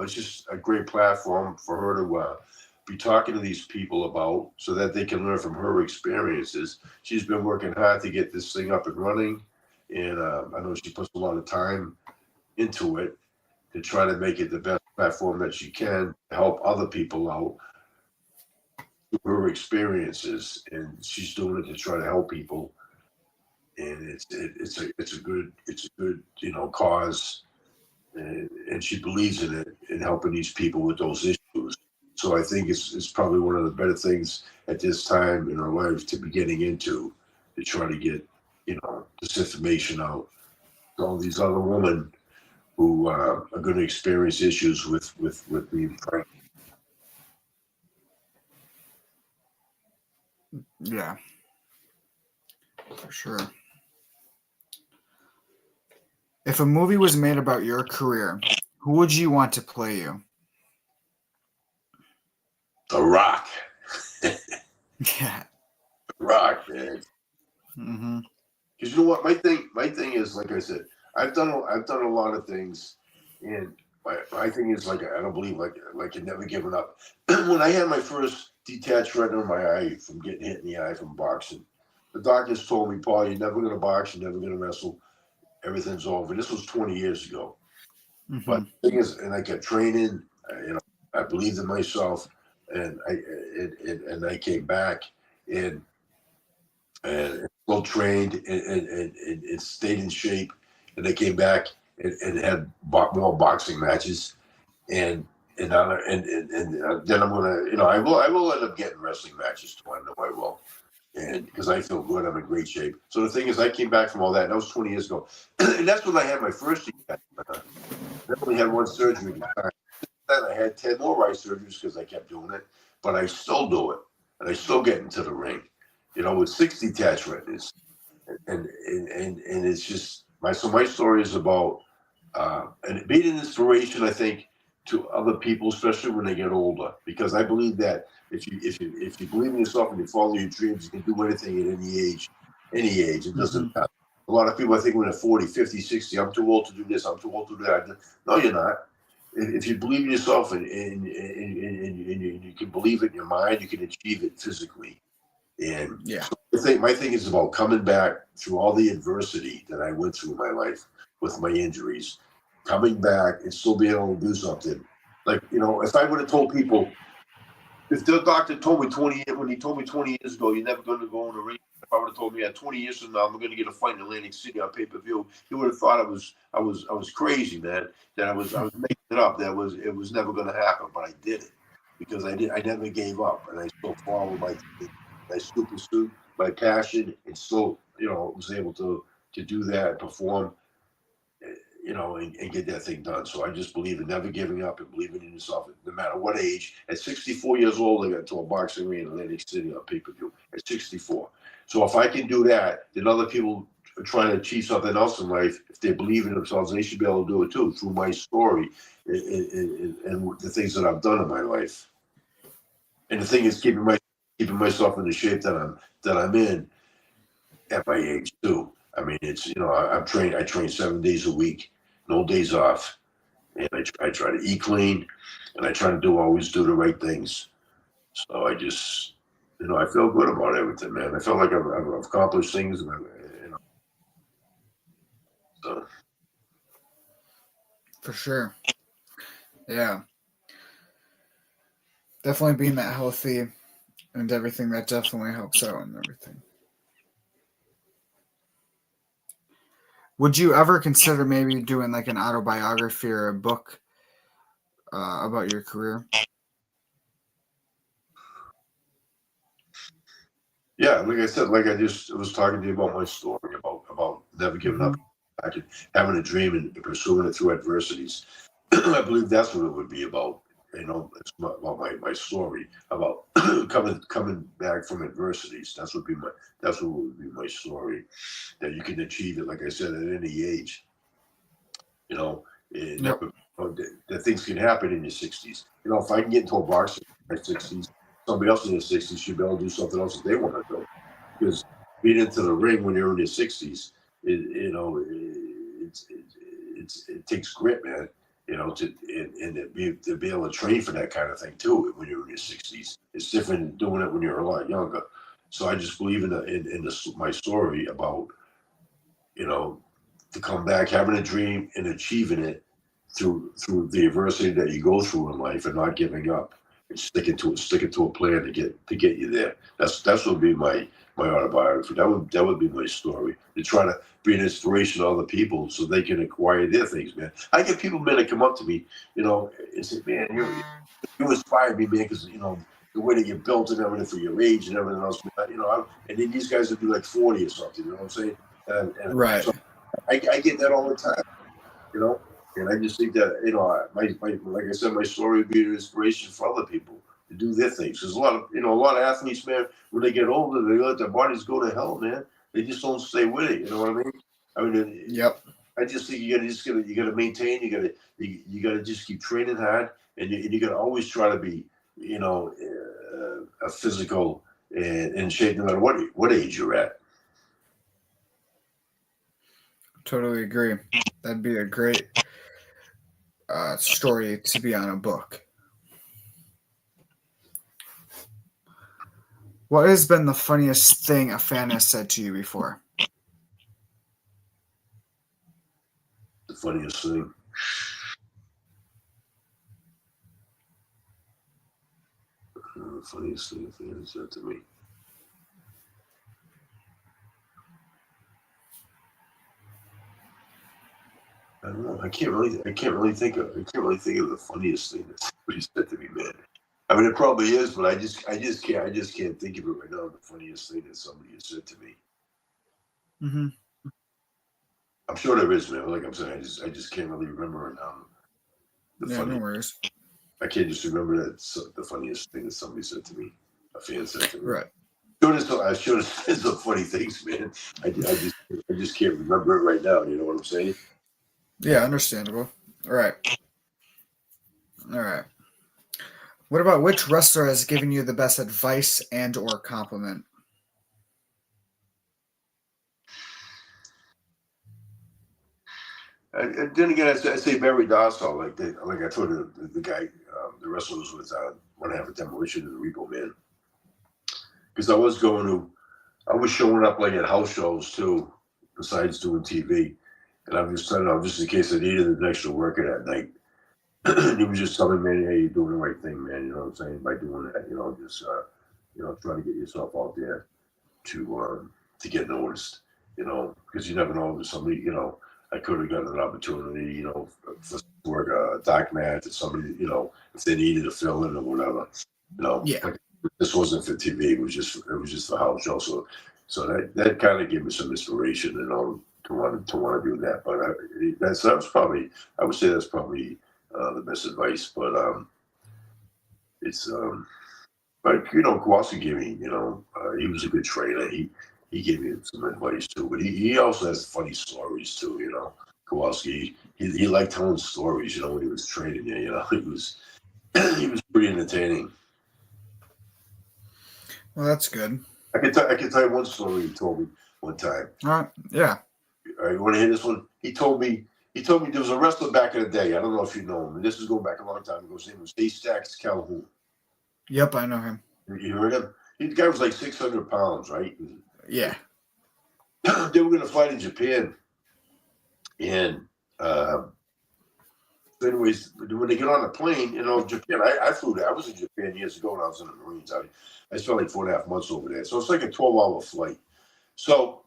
it's just a great platform for her to be talking to these people about, so that they can learn from her experiences. She's been working hard to get this thing up and running, and I know she puts a lot of time into it to try to make it the best platform that she can to help other people out through her experiences, and she's doing it to try to help people. And it's a good cause, and she believes in it, in helping these people with those issues. So I think it's probably one of the better things at this time in her life to be getting into, to try to get this information out to all these other women who are going to experience issues with being pregnant. Yeah, for sure. If a movie was made about your career, who would you want to play you? The Rock. Yeah. The Rock, man. Because you know what, my thing is, like I said, I've done a lot of things, and my thing is, like, I don't believe like never giving up. When I had my first detached retina in my eye from getting hit in the eye from boxing, the doctors told me, Paul, you're never going to box, you're never going to wrestle, everything's over. This was 20 years ago. But the thing is, and I kept training, I believed in myself, and I came back and well trained and stayed in shape, and I came back and had more boxing matches, and then I'm gonna, I will end up getting wrestling matches too. I know I will, and because I feel good, I'm in great shape. So the thing is, I came back from all that, and that was 20 years ago, and that's when I had my first detachment. I only had one surgery at the time. Then I had 10 more eye surgeries because I kept doing it, but I still do it, and I still get into the ring, with 6 detached retinas, and it's just my story is about and being an inspiration, I think, to other people, especially when they get older, because I believe that if you believe in yourself and you follow your dreams, you can do anything at any age. It doesn't matter. A lot of people, I think, when they're 40, 50, 60, I'm too old to do this, I'm too old to do that. No, you're not. If you believe in yourself and you can believe it in your mind, you can achieve it physically. And so my thing is about coming back through all the adversity that I went through in my life with my injuries, coming back and still being able to do something. Like, if I would have told people, if the doctor told me 20 years ago, you're never going to go in the ring. If I would have told me 20 years from now, I'm going to get a fight in Atlantic City on pay-per-view, he would have thought I was crazy, man. That I was making it up. It was never going to happen, but I did it. because I never gave up, and I still followed my still pursued my passion, and still was able to do that and perform, and get that thing done. So I just believe in never giving up and believing in yourself, no matter what age. At 64 years old, I got into a boxing ring in Atlantic City on pay-per-view at 64. So if I can do that, then other people are trying to achieve something else in life. If they believe in themselves, they should be able to do it too, through my story and the things that I've done in my life. And the thing is, keeping myself in the shape that I'm in at my age too. I mean, it's I train 7 days a week, no days off, and I try to eat clean, and I try to always do the right things. So I just I feel good about everything, man. I feel like I've accomplished things, and so. For sure. Yeah. Definitely being that healthy and everything, that definitely helps out and everything. Would you ever consider maybe doing like an autobiography or a book about your career? Yeah, like I said, like I just was talking to you about my story about never giving up, having a dream and pursuing it through adversities. I believe that's what it would be about. It's about my story about coming back from adversities. That's what would be my story. That you can achieve it, like I said, at any age. That things can happen in your 60s. If I can get into a boxing in my 60s, somebody else in their 60s should be able to do something else that they want to do. Because being into the ring when you're in your 60s, it takes grit, man. To be able to train for that kind of thing too when you're in your 60s. It's different than doing it when you're a lot younger. So I just believe in my story about to come back, having a dream and achieving it through the adversity that you go through in life, and not giving up and sticking to a plan to get you there. That's what would be my autobiography. That would be my story. To try to be an inspiration to other people so they can acquire their things, man. I get people, man, that come up to me, and say, man, you inspire me, man, because the way that you're built and everything for your age and everything else, man, and then these guys would be like 40 or something, you know what I'm saying? And Right. so I get that all the time, and I just think that like I said, my story would be an inspiration for other people to do their things. There's a lot of athletes, man, when they get older, they let their bodies go to hell, man. They just don't stay with it. You know what I mean? Yep. I just think you gotta maintain. You gotta just keep training hard, and you gotta always try to be a physical and in shape no matter what age you're at. Totally agree. That'd be a great story to be on a book. What has been the funniest thing a fan has said to you before? The funniest thing. The funniest thing a fan has said to me. I don't know. I can't really think of the funniest thing that somebody said to me, man. I mean, it probably is, but I just can't think of it right now. The funniest thing that somebody has said to me. Mm-hmm. I'm sure there is, man. Like I'm saying, I just can't really remember right now. No worries. I can't just remember the funniest thing that somebody said to me. A fan said to me. Right. I should have said some funny things, man. I just can't remember it right now. You know what I'm saying? Yeah, understandable. All right. What about which wrestler has given you the best advice and or compliment? And then again, I say very docile, like I told the guy, the wrestler was with when I have a demolition of the Repo Man, because I was showing up like at house shows too, besides doing TV, and I'm just telling him, just in case I needed an extra worker that night. He was just telling me, hey, you're doing the right thing, man. You know what I'm saying? By doing that, just try to get yourself out there to get noticed, because you never know if somebody, I could have gotten an opportunity, for work a dark match or somebody, if they needed a fill in or whatever. Yeah. Like, this wasn't for TV. It was just a house show. So that kind of gave me some inspiration, to want to do that. But that was probably, I would say that's probably the best advice. But it's but Kowalski gave me, he was a good trainer. He gave me some advice too. But he also has funny stories too. Kowalski, he liked telling stories. When he was training you, he was he was pretty entertaining. Well, that's good. I can tell you one story he told me one time. Yeah. All right, you want to hear this one? He told me there was a wrestler back in the day. I don't know if you know him. And this is going back a long time ago. His name was Haystacks Calhoun. Yep, I know him. You heard him? The guy was like 600 pounds, right? Yeah. They were going to fight in Japan. And anyways, when they get on the plane, Japan, I flew there. I was in Japan years ago when I was in the Marines. I spent like 4.5 months over there. So it's like a 12-hour flight. So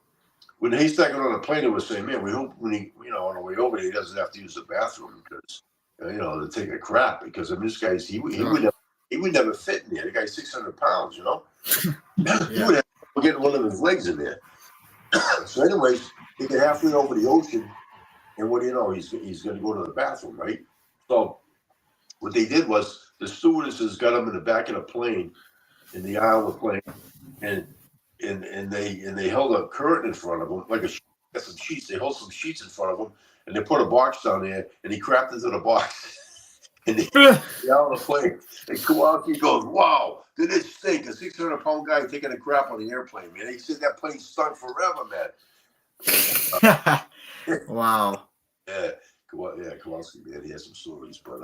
when Haystack got on the plane, it was saying, man, we hope when he, on the way over there, he doesn't have to use the bathroom because, to take a crap. Because, this guy's, he would never fit in there. The guy's 600 pounds, He would have to get one of his legs in there. So anyways, he get halfway over the ocean, and what do you know? He's going to go to the bathroom, right? So what they did was the stewardesses got him in the back of the plane, in the aisle of the plane, and they held a curtain in front of him, like some sheets. They held some sheets in front of him, and they put a box down there, and he crapped into the box. And they out on the plane. And Kowalski goes, "Wow, did it stink? A 600-pound guy taking a crap on the airplane, man." He said that plane stunk forever, man. Wow. Yeah, Kowalski, man, he has some stories, but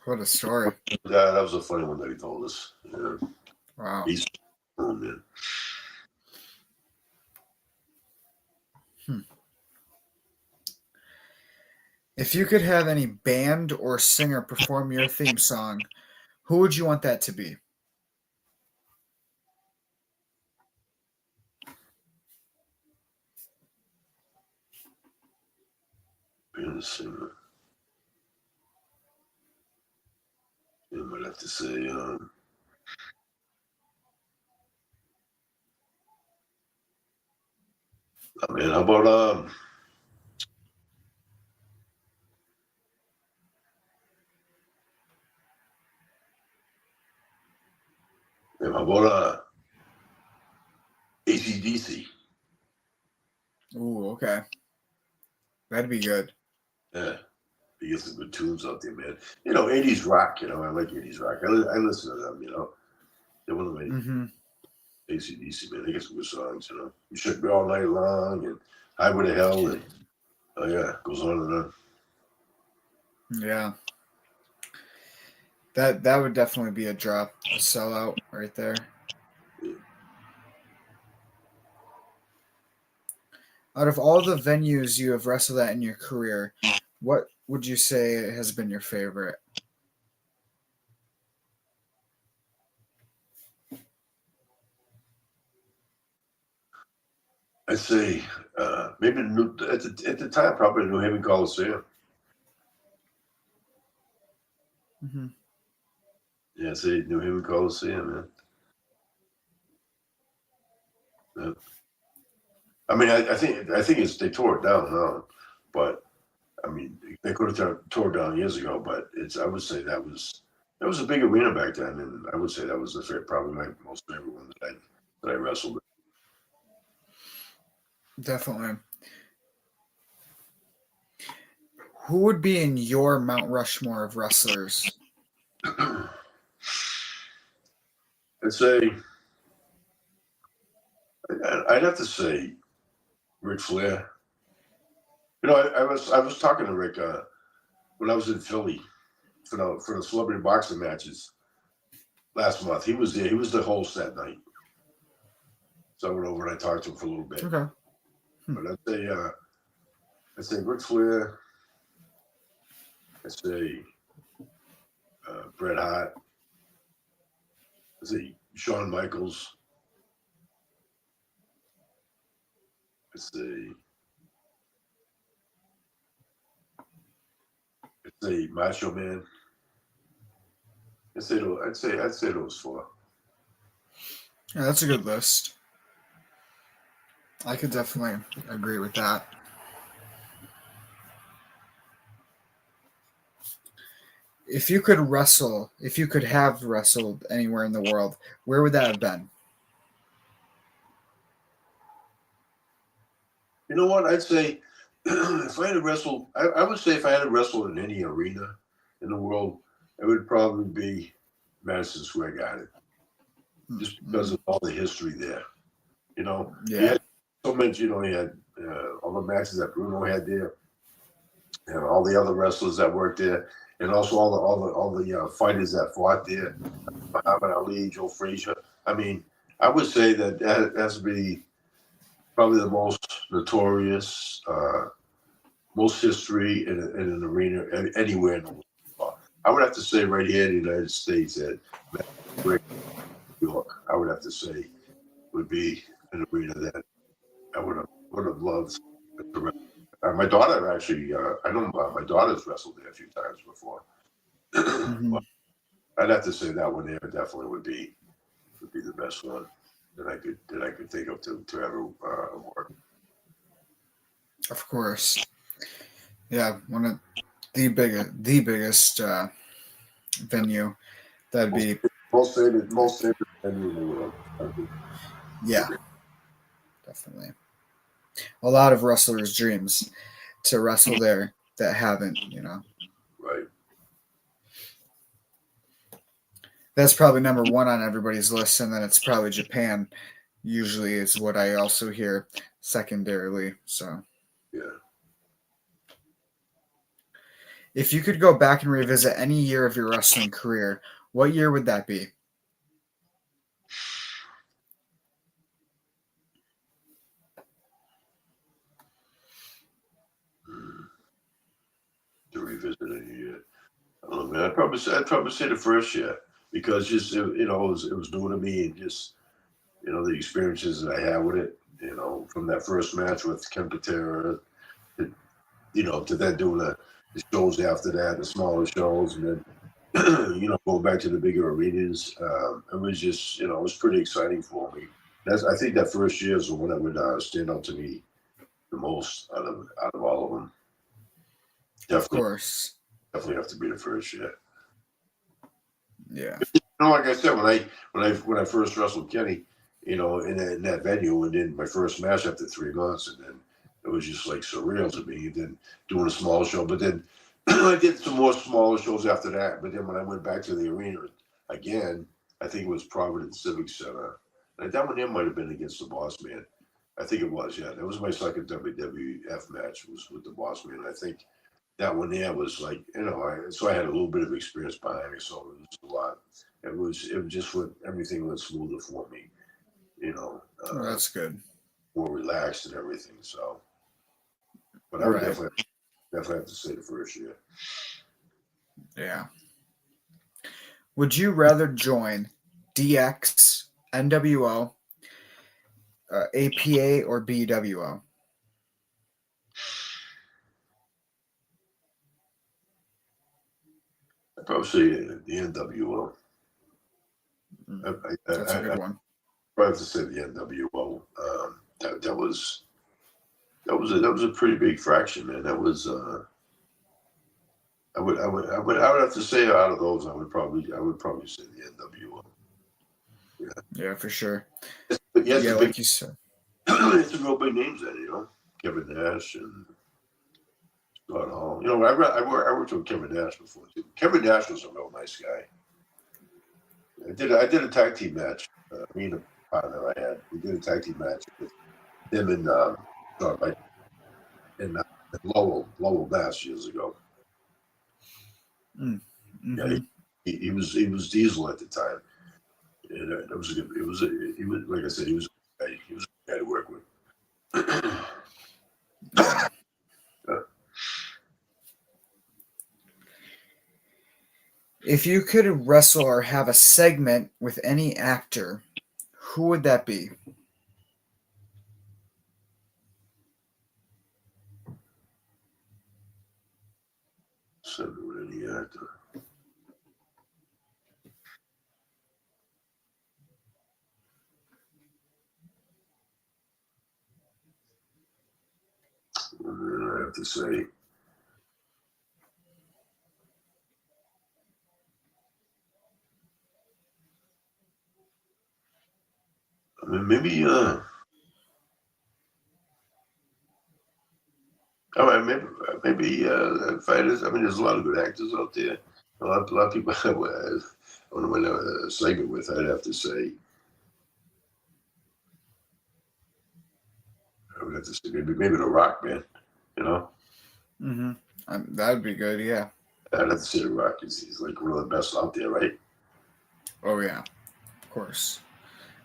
what a story. That was a funny one that he told us. Yeah. Wow. He's man. If you could have any band or singer perform your theme song, who would you want that to be? Band or singer. I might have to say, how about AC/DC? Ooh, okay. That'd be good. Yeah. He gets some good tunes out there, man. 80s rock, I like 80s rock. I listen to them, They're one of my AC/DC, man. They get some good songs, You Shook Me All Night Long and Highway to Hell and goes on and on. Yeah. That would definitely be a drop, a sellout right there. Yeah. Out of all the venues you have wrestled at in your career, what would you say has been your favorite? I'd say maybe at the time, probably New Haven Coliseum. Mm-hmm. Yeah, I'd say New Haven Coliseum, man. Yeah. I think they tore it down now, but they could have tore it down years ago. But I would say that was a big arena back then, and I would say that was probably my most favorite one that I wrestled. Definitely. Who would be in your Mount Rushmore of wrestlers? I'd say I'd have to say Ric Flair. I was talking to Rick when I was in Philly for the celebrity boxing matches last month. He was there. He was the host that night. So I went over and I talked to him for a little bit. Okay. But I'd say Ric Flair. I'd say Bret Hart. I'd say Shawn Michaels. I'd say say Macho Man. I'd say those four. Yeah, that's a good list. I could definitely agree with that. If you could have wrestled anywhere in the world, where would that have been? You know what? I'd say if I had to wrestle, I would say if I had to wrestle in any arena in the world, it would probably be Madison Square Garden, just because of all the history there. You know, Yeah. he had so much. You know, he had all the matches that Bruno had there, and all the other wrestlers that worked there, and also all the fighters that fought there, Muhammad Ali, Joe Frazier. I mean, I would say that has to be probably the most notorious, most history in an arena anywhere in the world. I would have to say right here in the United States that New York, I would have to say would be an arena that I would have loved to wrestle. My daughter actually, I know my daughter's wrestled there a few times before. Mm-hmm. I'd have to say that one there definitely would be the best one that I could think of to ever work. Of course. Yeah, one of the biggest venue. That'd be most famous venue in the world. Yeah, definitely. A lot of wrestlers' dreams to wrestle there that haven't, Right. That's probably number one on everybody's list, and then it's probably Japan. Usually, is what I also hear secondarily. So, Yeah. if you could go back and revisit any year of your wrestling career, what year would that be? To revisit any year. I don't know, man. I'd probably say the first year because just it was new to me and just the experiences that I had with it. From that first match with Ken Patera, to then doing the shows after that, the smaller shows, and then going back to the bigger arenas. It was just it was pretty exciting for me. I think that first year is the one that would stand out to me the most out of all of them. Of course. Definitely have to be the first year. Yeah. Like I said, when I first wrestled Kenny, in that venue, and then my first match after 3 months, and then it was just like surreal to me. And then doing a small show, but then I did some more smaller shows after that. But then when I went back to the arena again, I think it was Providence Civic Center. And that one there might have been against the Boss Man. I think it was. Yeah, that was my second WWF match. Was with the Boss Man. I think that one there was like so I had a little bit of experience behind me, so it was a lot. It was just everything went smoother for me, That's good. more relaxed and everything. So, but I would definitely have to say the first year. Yeah. Would you rather join DX, NWO, APA, or BWO? I'd probably say the NWO. That's a good one. I have to say the NWO. That was a pretty big fraction, man. That was I would have to say out of those, I would probably say the NWO. Yeah, for sure. But yes, like you said. It's some real big names there, Kevin Nash and Scott Hall. I worked with Kevin Nash before too. Kevin Nash was a real nice guy. I did a tag team match. Me and a partner I had, we did a tag team match with him and in Lowell, Mass years ago. Mm-hmm. Yeah, he was Diesel at the time. And it was he was like I said, he was a guy to work with. Yeah. If you could wrestle or have a segment with any actor, who would that be? So with comedy actor. I have to say, I mean, maybe, maybe fighters. I mean, there's a lot of good actors out there. A lot of people I want to win a segment with. I'd have to say, maybe The Rock, man. You know. Mm-hmm. That'd be good. Yeah. I'd have to say The Rock. He's like one of the best out there, right? Oh yeah, of course.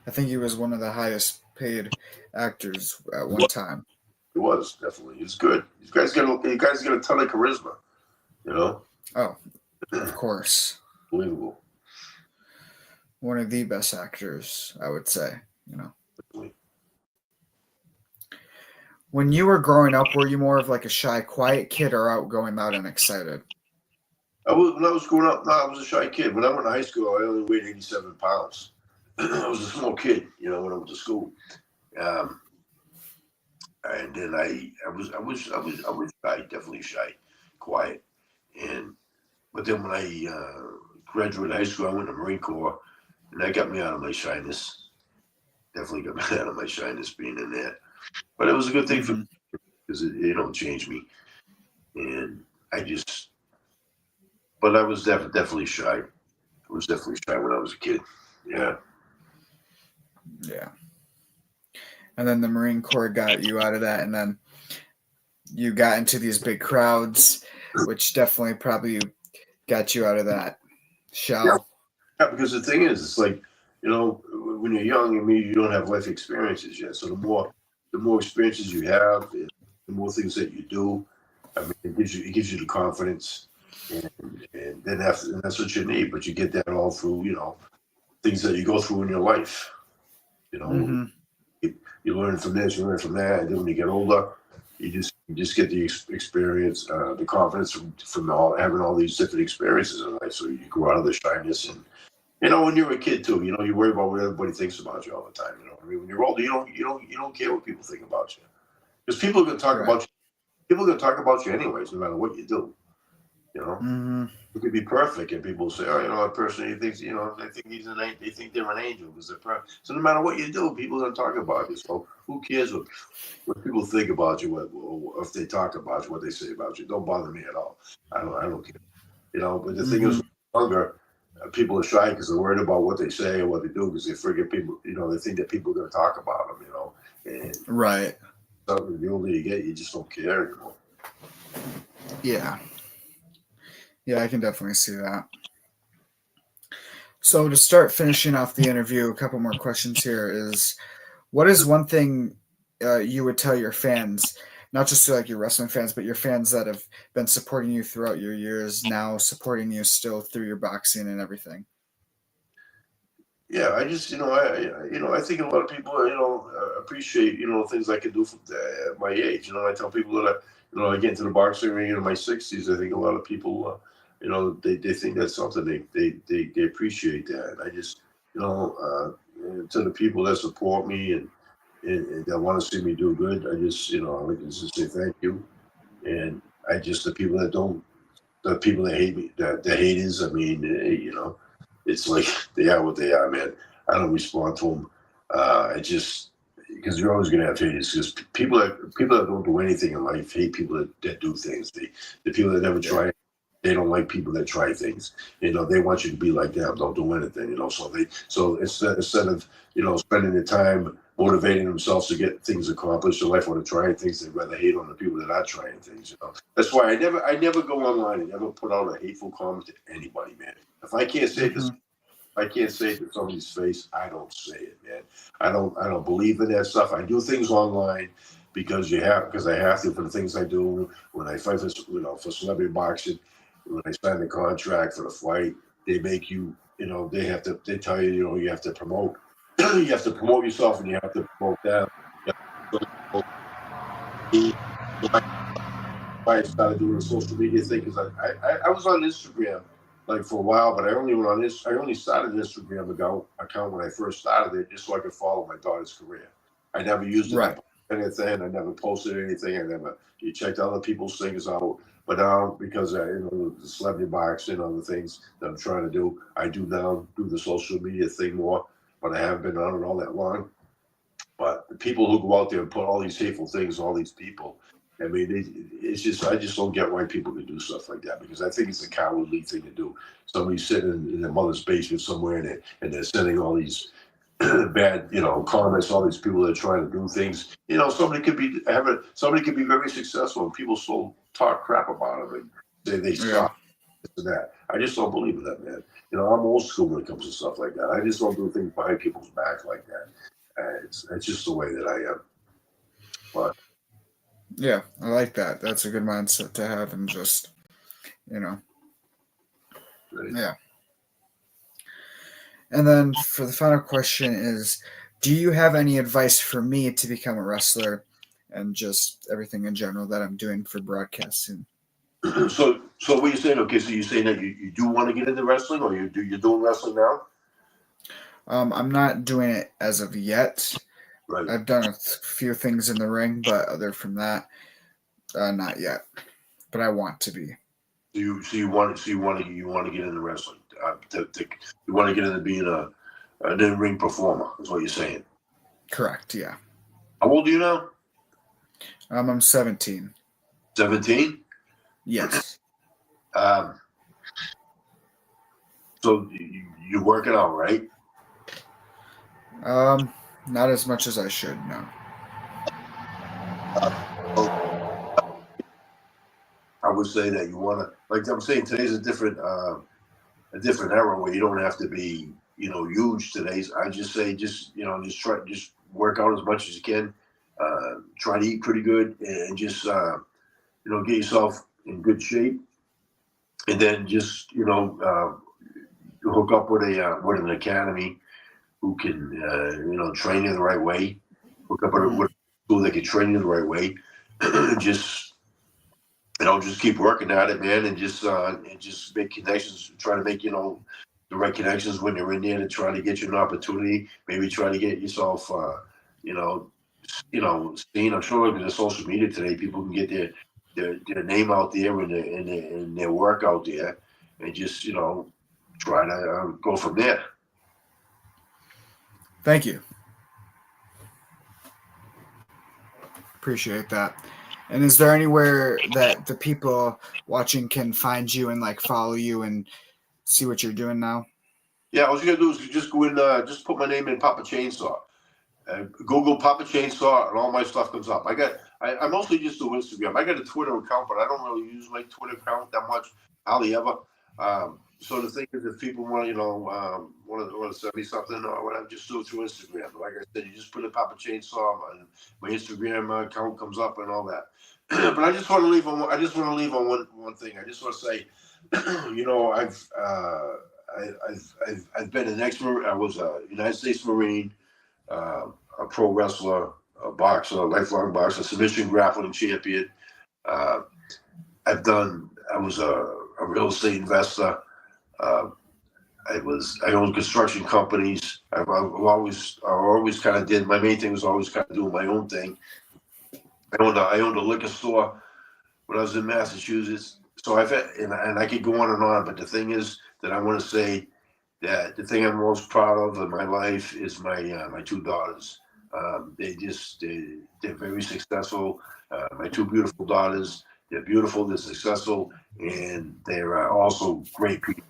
I think he was one of the highest paid actors at one time. He was definitely. He's good. You guys got a ton of charisma. You know. Oh, of course. Unbelievable. One of the best actors, I would say. You know. Definitely. When you were growing up, were you more of like a shy, quiet kid, or outgoing, loud, and excited? When I was growing up, no, I was a shy kid. When I went to high school, I only weighed 87 pounds. I was a small kid, you know, when I went to school. And then I was shy, definitely shy, quiet. But then when I graduated high school, I went to Marine Corps, and that got me out of my shyness. Definitely got me out of my shyness being in there. But it was a good thing for me because it don't change me. And but I was definitely shy. I was definitely shy when I was a kid. Yeah. Yeah. And then the Marine Corps got you out of that, and then you got into these big crowds, which definitely probably got you out of that shell. Yeah, because the thing is, it's like, you know, when you're young, I mean, you don't have life experiences yet. So the more experiences you have, the more things that you do, I mean, it gives you the confidence, and then that's what you need. But you get that all through, you know, things that you go through in your life. You know, you learn from this, you learn from that, and then when you get older, you just get the experience, the confidence from having all these different experiences in life. So you grow out of the shyness, and you know, when you're a kid too, you know, you worry about what everybody thinks about you all the time. You know, I mean, when you're older, you don't care what people think about you, because people are going to talk about you. People are going to talk about you anyways, no matter what you do. You know, you could be perfect, and people say, "Oh, you know, that person, he thinks, you know, they think they think they're an angel because they're perfect." So no matter what you do, people are going to talk about you. So who cares what people think about you, or if they talk about you, what they say about you? Don't bother me at all. I don't care. You know, but the thing is, younger, people are shy because they're worried about what they say or what they do because they forget people. You know, they think that people are going to talk about them. You know, and right. So the older you get, you just don't care anymore. Yeah. Yeah, I can definitely see that. So to start finishing off the interview, a couple more questions here is, what is one thing you would tell your fans, not just to like your wrestling fans, but your fans that have been supporting you throughout your years, now supporting you still through your boxing and everything? Yeah, I just, I think a lot of people, appreciate, things I can do at my age. You know, I tell people that, I get into the boxing ring in my 60s. I think a lot of people, they think that's something they appreciate that. And I just, to the people that support me and that want to see me do good, I just, I like to just say thank you. And I just, the people that hate me, the haters, I mean, it's like they are what they are, man. I don't respond to them. Because you're always going to have haters. Because people that don't do anything in life hate people that do things. The people that never try, they don't like people that try things. They want you to be like them. Don't do anything. So instead of spending the time motivating themselves to get things accomplished in life or to try things, they'd rather hate on the people that are trying things. That's why I never go online and never put out a hateful comment to anybody, man. If I can't say this, I can't say it to somebody's face, I don't say it, man. I don't believe in that stuff. I do things online because I have to for the things I do. When I fight for celebrity boxing, when I sign the contract for the fight, they make you, they tell you, you have to promote. You have to promote yourself and you have to promote them. why I started doing the social media thing, because I was on Instagram like for a while, but I only started an Instagram account when I first started it, just so I could follow my daughter's career. I never used it Right. to post anything. I never posted anything. You checked other people's things out. But now, because the celebrity boxing and other things that I'm trying to do, I do now do the social media thing more. But I haven't been on it all that long. But the people who go out there and put all these hateful things, all these people, I mean, it's just, I just don't get why people can do stuff like that, because I think it's a cowardly thing to do. Somebody's sitting in their mother's basement somewhere, and they're sending all these bad, comments, all these people that are trying to do things. Somebody could be very successful, and people still talk crap about them and say they suck. This and that. I just don't believe in that, man. I'm old school when it comes to stuff like that. I just don't do things behind people's back like that. It's just the way that I am. But yeah, I like that. That's a good mindset to have, and just, right. Yeah. And then for the final question is, do you have any advice for me to become a wrestler and just everything in general that I'm doing for broadcasting? So what you're saying? Okay, so you're saying that you do want to get into wrestling, or you're doing wrestling now? I'm not doing it as of yet. Right. I've done a few things in the ring, but other from that, not yet. But I want to be. You want to get into wrestling? You want to get into being an in-ring performer? Is what you're saying? Correct. Yeah. How old are you now? I'm 17. 17? Yes. So you're working out, right? Not as much as I should. No. I would say that you want to, like I'm saying, today's a different era where you don't have to be, huge today. I just say, just work out as much as you can. Try to eat pretty good, and just get yourself in good shape, and then just hook up with an academy who can train you the right way. Hook up with a school that can train you the right way. Just keep working at it, man, and just make connections. Try to make the right connections when you're in there, to try to get you an opportunity. Maybe try to get yourself seen. I'm sure with the social media today, people can get their name out there and their work out there, and just try to go from there. Thank you. Appreciate that. And is there anywhere that the people watching can find you and follow you and see what you're doing now? Yeah, all you gotta do is just go in, just put my name in, Papa Chainsaw. Google Papa Chainsaw, and all my stuff comes up. I mostly just do Instagram. I got a Twitter account, but I don't really use my Twitter account that much, hardly ever. So the thing is, if people want to send me something or whatever, just do it through Instagram. Like I said, you just put in Papa Chainsaw, and my Instagram account comes up and all that. But I just want to leave on one thing. I just want to say, I've been an expert. I was a United States Marine, a pro wrestler, a boxer, a lifelong boxer, submission grappling champion. I was a real estate investor. I owned construction companies. I always kind of did. My main thing was always kind of doing my own thing. I owned a liquor store when I was in Massachusetts. So and I could go on, but the thing is that I want to say that the thing I'm most proud of in my life is my two daughters. They're very successful. My two beautiful daughters, they're beautiful, they're successful, and they're also great people.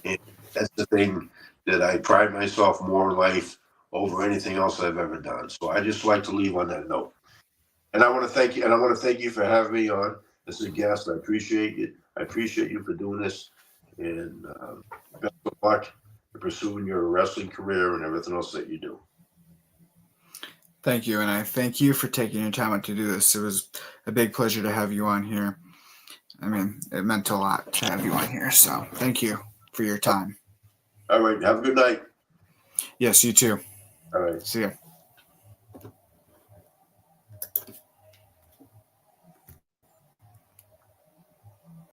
And that's the thing that I pride myself more in life over anything else I've ever done. So I just like to leave on that note. And I want to thank you. And I want to thank you for having me on as a guest. I appreciate it. I appreciate you for doing this. And best of luck in pursuing your wrestling career and everything else that you do. Thank you. And I thank you for taking your time out to do this. It was a big pleasure to have you on here. I mean, it meant a lot to have you on here. So thank you for your time. All right. Have a good night. Yes, you too. All right. See ya.